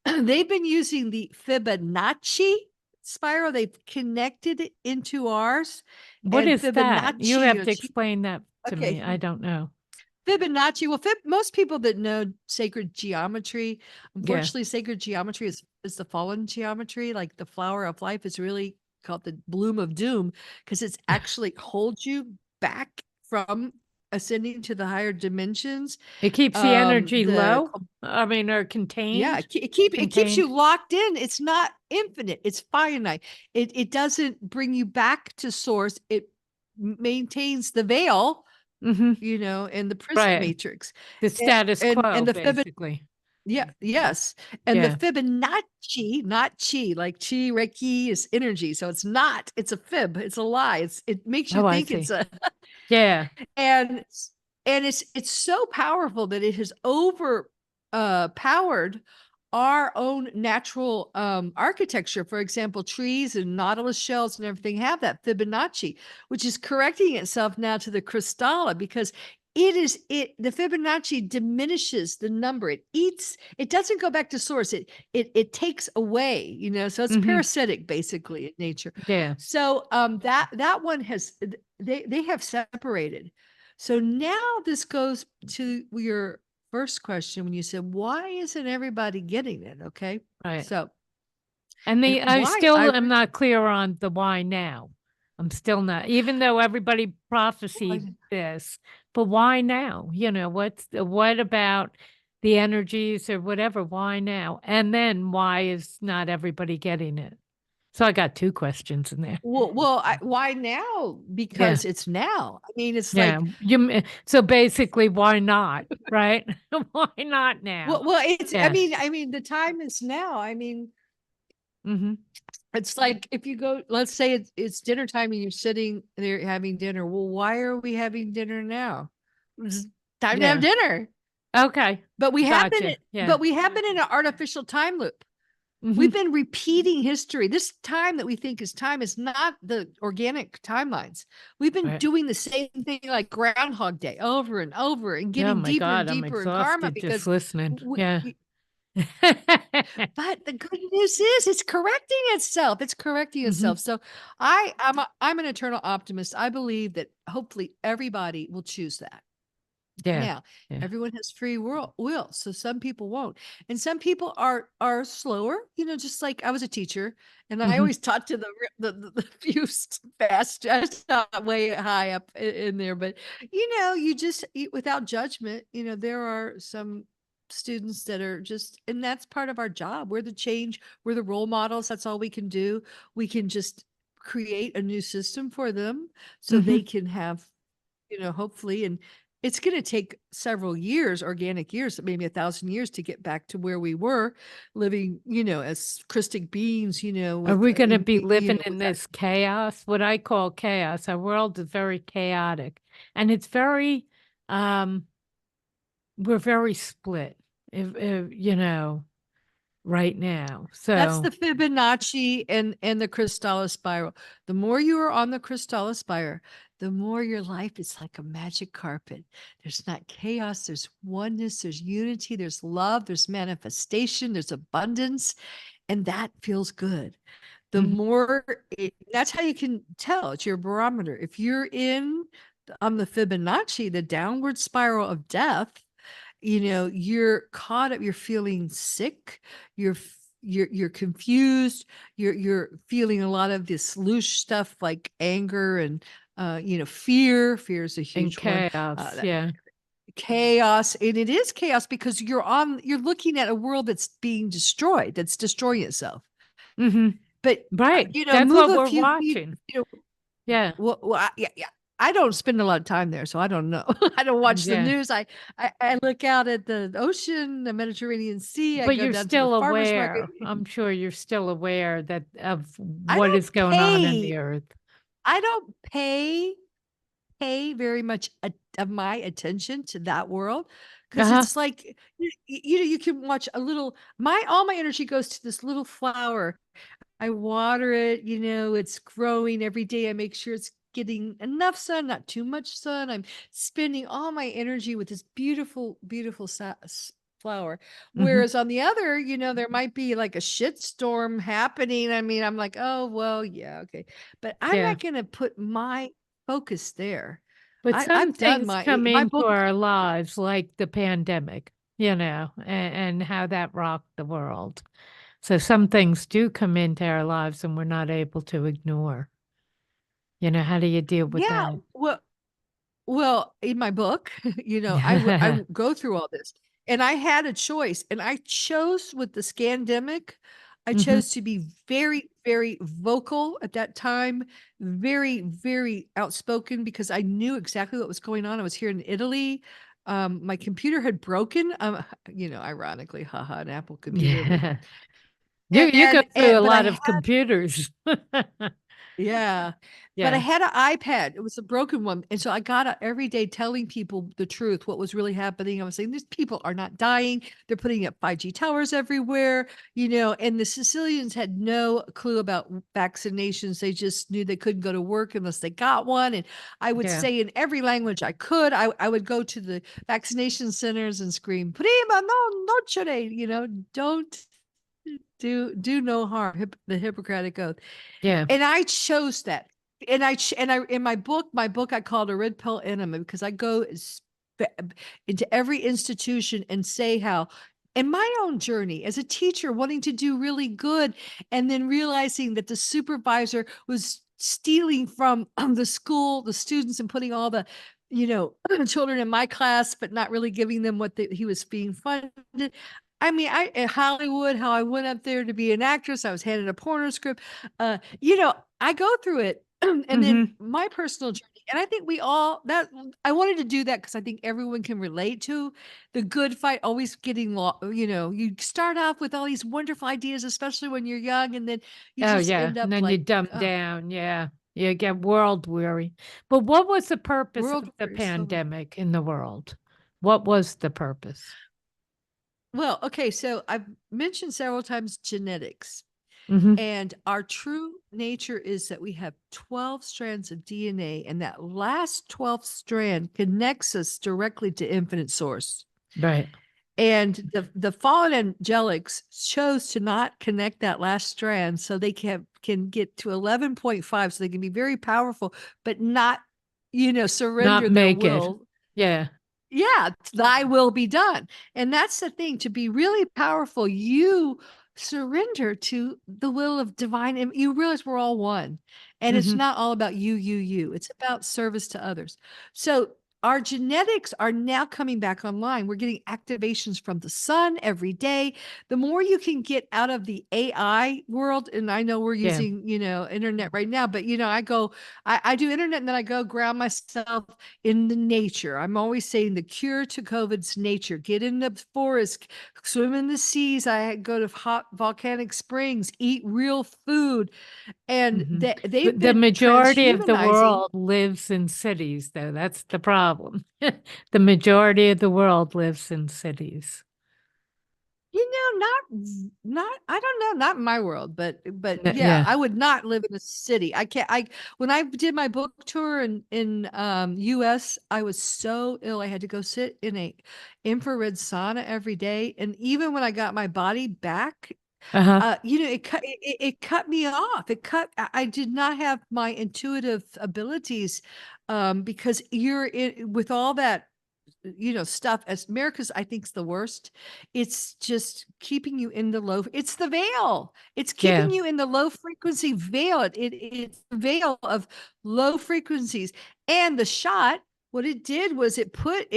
They've been using the Fibonacci spiral. They've connected it into ours. What And is that? You Fibonacci, have to explain that to me. okay. I don't know. Fibonacci. Well, most people that know sacred geometry, Yeah. unfortunately, sacred geometry is the fallen geometry. Like the flower of life is really called the bloom of doom because it's actually holds you back from ascending to the higher dimensions. It keeps the energy The low. I mean, or Yeah, contained. it keeps you Contained. locked in. It's not infinite. It's finite. It doesn't bring you back to source. It maintains the veil, Mm-hmm. in the prison Right. matrix. The status quo, And the basically. yes. And the Yeah. Fibonacci, not chi, like chi Reiki is energy. So it's not, it's a fib, it's a lie. It makes you Oh, I think it's see. a Yeah. and it's so powerful that it has over powered our own natural architecture. For example, trees and nautilus shells and everything have that Fibonacci, which is correcting itself now to the Krystala because the Fibonacci diminishes the number. It doesn't go back to source. It takes away, so it's parasitic basically in nature. Yeah. So that one they have separated. So now this goes to your first question when you said, why isn't everybody getting it? Okay. Right. So and I why still am not clear on the why now. I'm still not, even though everybody prophesied this, but why now? What about the energies or whatever? Why now? And then why is not everybody getting it? So I got two questions in there. why now? Because it's now. I mean, it's like, so basically, why not? Right? Why not now? it's, I mean, the time is now. I mean, it's like if you go, let's say it's dinner time and you're sitting there having dinner. Well, why are we having dinner now? It's time to have dinner. Okay. But we have been in an artificial time loop. We've been repeating history. This time that we think is time is not the organic timelines. We've been doing the same thing like Groundhog Day over and over and getting deeper and deeper in karma because just listening. But the good news is it's correcting itself. It's correcting itself. So I'm an eternal optimist. I believe that hopefully everybody will choose that. Now, everyone has free will, so some people won't, and some people are slower. Just like I was a teacher, and I always taught to the few fast, not way high up in there, but you just without judgment. There are some students that are just, and that's part of our job. We're the change. We're the role models. That's all we can do. We can just create a new system for them so they can have, hopefully, and it's going to take several years, organic years, maybe 1,000 years to get back to where we were living, as Christic beings, Are we going to be living in this chaos? What I call chaos. Our world is very chaotic, and it's very, we're very split, right now. So that's the Fibonacci and the Krystala Spiral. The more you are on the Krystala Spiral, the more your life is like a magic carpet. There's not chaos, there's oneness, there's unity, there's love, there's manifestation, there's abundance, and that feels good. The more that's how you can tell. It's your barometer. If you're on the Fibonacci, the downward spiral of death, you're caught up, you're feeling sick, you're confused, you're feeling a lot of this loose stuff like anger and fear is a huge and chaos. one. Chaos. And it is chaos because you're looking at a world that's being destroyed, that's destroying itself. But that's what we're watching. I don't spend a lot of time there, so I don't know. I don't watch the news. I look out at the ocean, the Mediterranean Sea. But you're still aware. I'm sure you're still aware of what is going on in the earth. I don't pay very much of my attention to that world because it's like you can watch a little. All my energy goes to this little flower. I water it. It's growing every day. I make sure it's getting enough sun, not too much sun. I'm spending all my energy with this beautiful, beautiful flower. Whereas on the other, there might be like a shitstorm happening. I mean, I'm like, oh, well, yeah, okay. But I'm not going to put my focus there. But some things come into our lives, like the pandemic, and how that rocked the world. So some things do come into our lives and we're not able to ignore. How do you deal with that? Well, in my book, I go through all this, and I had a choice, and I chose with the scandemic. I chose to be very, very vocal at that time, very, very outspoken because I knew exactly what was going on. I was here in Italy. My computer had broken. Ironically, haha, an Apple computer. You go through a lot of computers. Yeah. But I Yeah. had an iPad. It was a broken one. And so I got up every day telling people the truth, what was really happening. I was saying, these people are not dying. They're putting up 5G towers everywhere, and the Sicilians had no clue about vaccinations. They just knew they couldn't go to work unless they got one. And I would Yeah. say in every language I could, I would go to the vaccination centers and scream, prima non nocere, don't do no harm, the Hippocratic Oath. Yeah. And I chose that. And I in my book I called a red pill enema, because I go into every institution and say how, in my own journey as a teacher, wanting to do really good, and then realizing that the supervisor was stealing from the school, the students, and putting all the children in my class, but not really giving them what he was being funded. I mean, in Hollywood, how I went up there to be an actress, I was handed a porno script. I go through it. And then Hmm. my personal journey, and I think we all that I wanted to do that because I think everyone can relate to the good fight, always getting you start off with all these wonderful ideas, especially when you're young, and then you Oh, just yeah. end And up then you like, dumb down. Yeah. You get world weary. But what was the purpose world of the war is so much. pandemic in the world? What was the purpose? Well, okay, so I've mentioned several times genetics. Hmm. And our true nature is that we have 12 strands of DNA, and that last 12th strand connects us directly to infinite source. Right. And the fallen angelics chose to not connect that last strand, so they can get to 11.5, so they can be very powerful, but not, Not surrender their make it. will. Yeah. Yeah, thy will be done. And that's the thing, to be really powerful, you surrender to the will of divine, and you realize we're all one. And it's Hmm. not all about you. It's about service to others. So our genetics are now coming back online. We're getting activations from the sun every day. The more you can get out of the AI world, and I know we're Yeah. using, internet right now, but I do internet, and then I go ground myself in the nature. I'm always saying the cure to COVID's nature. Get in the forest, swim in the seas. I go to hot volcanic springs, eat real food. And Hmm. they've The been majority of the transhumanizing. world lives in cities, though. That's the problem. The majority of the world lives in cities. Not I don't know, not in my world, but yeah, Yeah. I would not live in a city. I can't I When I did my book tour in US, I was so ill. I had to go sit in a infrared sauna every day. And even when I got my body back, Uh-huh. it cut me off. I did not have my intuitive abilities, because you're in with all that, stuff. As America's, I think, is the worst. It's just keeping you in the low. It's the veil. It's Yeah. keeping you in the low frequency veil. It's the veil of low frequencies. And the shot, what it did was it put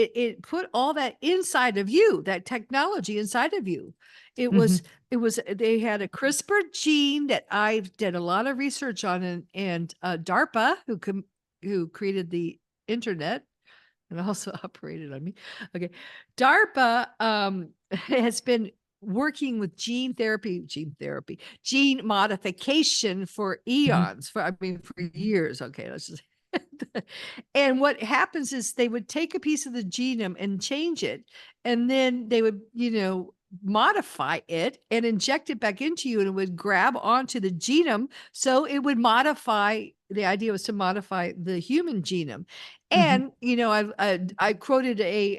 all that inside of you, that technology inside of you. It Hmm. was it was they had a CRISPR gene that I did a lot of research on, and DARPA, who created the internet and also operated on me. Okay. DARPA has been working with gene modification for Hmm. eons, for years. Okay, let's just and what happens is they would take a piece of the genome and change it, and then they would, modify it and inject it back into you, and it would grab onto the genome. So it would modify. The idea was to modify the human genome. Hmm. And, I quoted a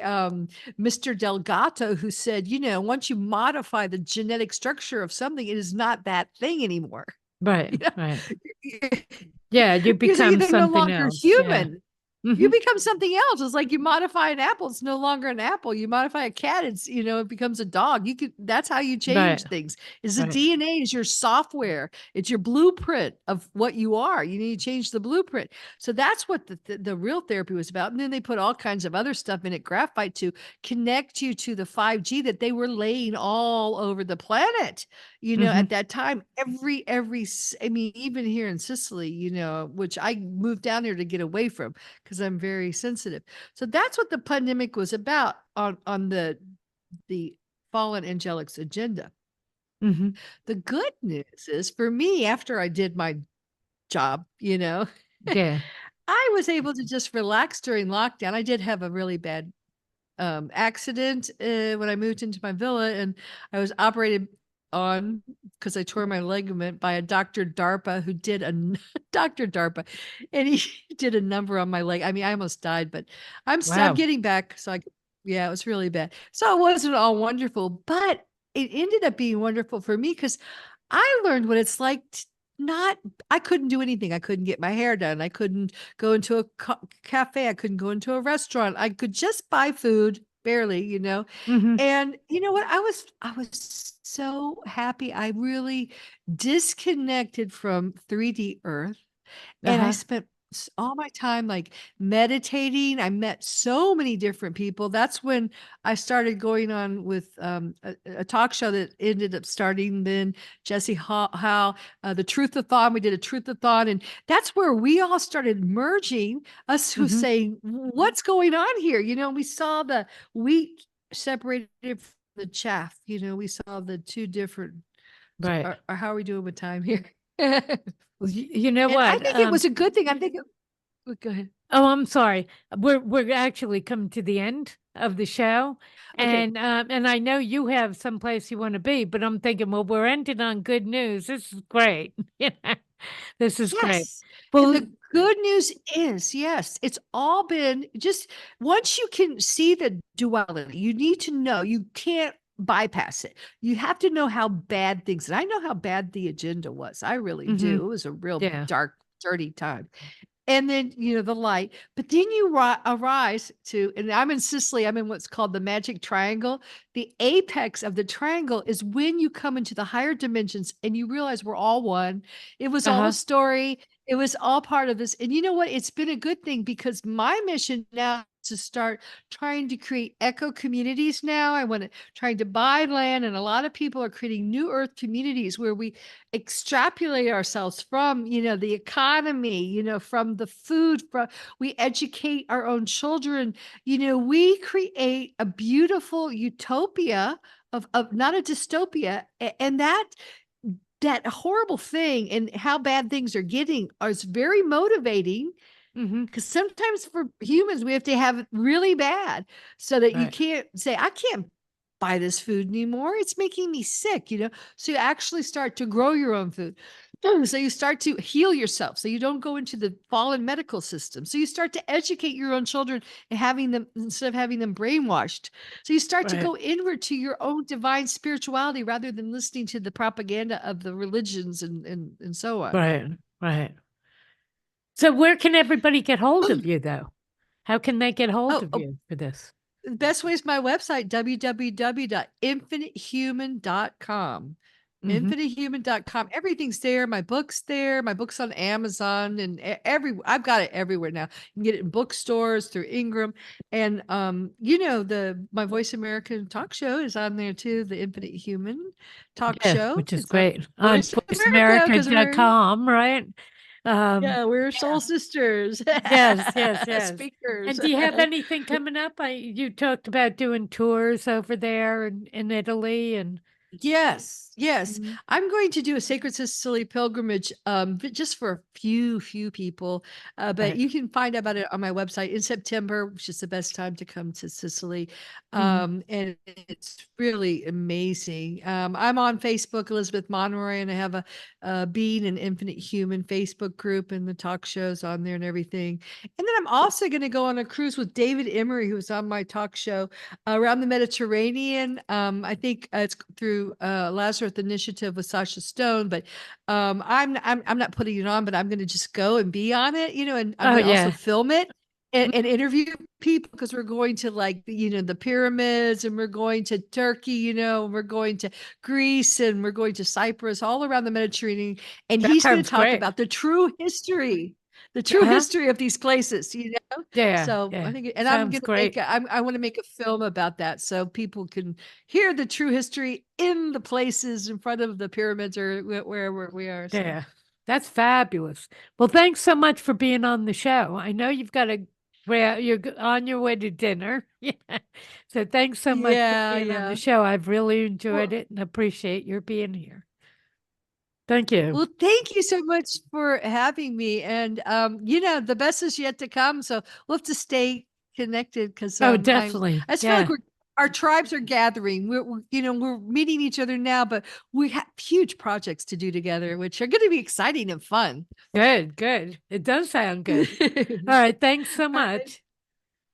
Mr. Delgato, who said, once you modify the genetic structure of something, it is not that thing anymore. Right. You know, Right. Yeah. You because become they're no something longer else. Yeah. human. You Hmm. become something else. It's like you modify an apple, it's no longer an apple. You modify a cat, it becomes a dog. That's how you Right. change things. Is the Right. DNA is your software. It's your blueprint of what you are. You need to change the blueprint. So that's what the real therapy was about. And then they put all kinds of other stuff in it, graphite, to connect you to the 5G that they were laying all over the planet. Hmm. At that time, I mean, even here in Sicily, which I moved down there to get away from, because I'm very sensitive. So that's what the pandemic was about on the fallen angelics agenda. Hmm. The good news is, for me, after I did my job, you know. Yeah. I was able to just relax during lockdown. I did have a really bad accident when I moved into my villa, and I was operated on because I tore my ligament by a Dr. DARPA who did Dr. DARPA, and he did a number on my leg. I mean, I almost died, but I'm Wow. getting back. So yeah, it was really bad. So it wasn't all wonderful, but it ended up being wonderful for me because I learned what it's like to not, I couldn't do anything. I couldn't get my hair done. I couldn't go into a cafe. I couldn't go into a restaurant. I could just buy food, barely, you know. Hmm. And you know what? I was so happy. I really disconnected from 3D Earth, and I Uh-huh. spent all my time like meditating. I met so many different people. That's when I started going on with a talk show that ended up starting then Jesse Howe, the Truthathon. We did a Truthathon, and that's where we all started merging. Us who Hmm. saying, "What's going on here?" You know, we saw the wheat separated from the chaff. You know, we saw the two different. Right. Or how are we doing with time here? Well, you know And I what? think it was a good thing. I think go ahead. Oh, I'm sorry. We're actually coming to the end of the show, Okay. and I know you have someplace you want to be, but I'm thinking, well, we're ending on good news. This is great. You know, this is great. Yes. And Well, the good news is, yes, it's all been just once you can see the duality, you need to know you can't bypass it. You have to know how bad things, and I know how bad the agenda was. I really hmm, do. It was a real yeah. dark, dirty time. And then, you know, the light, but then you arise to, and I'm in Sicily, I'm in what's called the magic triangle. The apex of the triangle is when you come into the higher dimensions and you realize we're all one. It was all a Uh-huh. story. It was all part of this. And you know what? It's been a good thing because my mission now is to start trying to create eco communities now. I want to trying to buy land, and a lot of people are creating new earth communities where we extrapolate ourselves from, you know, the economy, you know, from the food, from we educate our own children, you know, we create a beautiful utopia of not a dystopia. And that horrible thing and how bad things are getting is very motivating Hmm. because sometimes for humans we have to have it really bad so that you Right. can't say I can't buy this food anymore, it's making me sick, you know. So you actually start to grow your own food. So you start to heal yourself so you don't go into the fallen medical system, so you start to educate your own children and having them instead of having them brainwashed, so you start to Right. go inward to your own divine spirituality rather than listening to the propaganda of the religions and so on. Right. Right. So where can everybody get hold of you, though? How can they get hold Oh, of you for this? the best way is my website, www.infinitehuman.com. Hmm. Infinitehuman.com. Everything's there. My book's there. My book's on Amazon and I've got it everywhere now. You can get it in bookstores through Ingram. And you know, the my Voice American talk show is on there too, the Infinite Human talk Yeah, show. which is It's on great. On Voice America because voiceamerica.com, right? Um, we're yeah. soul sisters. Yes, yes, yes. Speakers. And do you have anything coming up? You talked about doing tours over there in Italy and Yes, yes. Mhm. I'm going to do a Sacred Sicily pilgrimage, but just for a few people. But Right. you can find out about it on my website in September, which is the best time to come to Sicily. Mhm. And it's really amazing. I'm on Facebook, Elizabeth Monroy, and I have a Being an Infinite Human Facebook group and the talk shows on there and everything. And then I'm also going to go on a cruise with David Emery, who's on my talk show around the Mediterranean. I think it's through Lazarus Initiative with Sasha Stone, but I'm not putting it on, but I'm going to just go and be on it, you know, and I'm Oh, going to also yeah. film it. And Mhm. interview people because we're going to like you know the pyramids and we're going to Turkey, you know, and we're going to Greece and we're going to Cyprus, all around the Mediterranean, and That he's going to sounds talk great. about the true Uh-huh. history of these places, you know. Yeah, So I yeah. think, and I'm Sounds gonna make great. I want to make a film about that so people can hear the true history in the places in front of the pyramids or wherever we are. So Yeah. That's fabulous. Well, thanks so much for being on the show. I know you've got to well, on your way to dinner. Yeah. So thanks so much for yeah, being on the yeah. show. I've really enjoyed Well, it and appreciate your being here. Thank you. Well, thank you so much for having me. And the best is yet to come. So we'll have to stay connected because Oh, definitely. I just feel Yeah. like our tribes are gathering. We're meeting each other now, but we have huge projects to do together, which are going to be exciting and fun. Good, good. It does sound good. All right. Thanks so All right. much.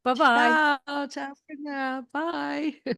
Bye-bye. Ciao for now. Bye.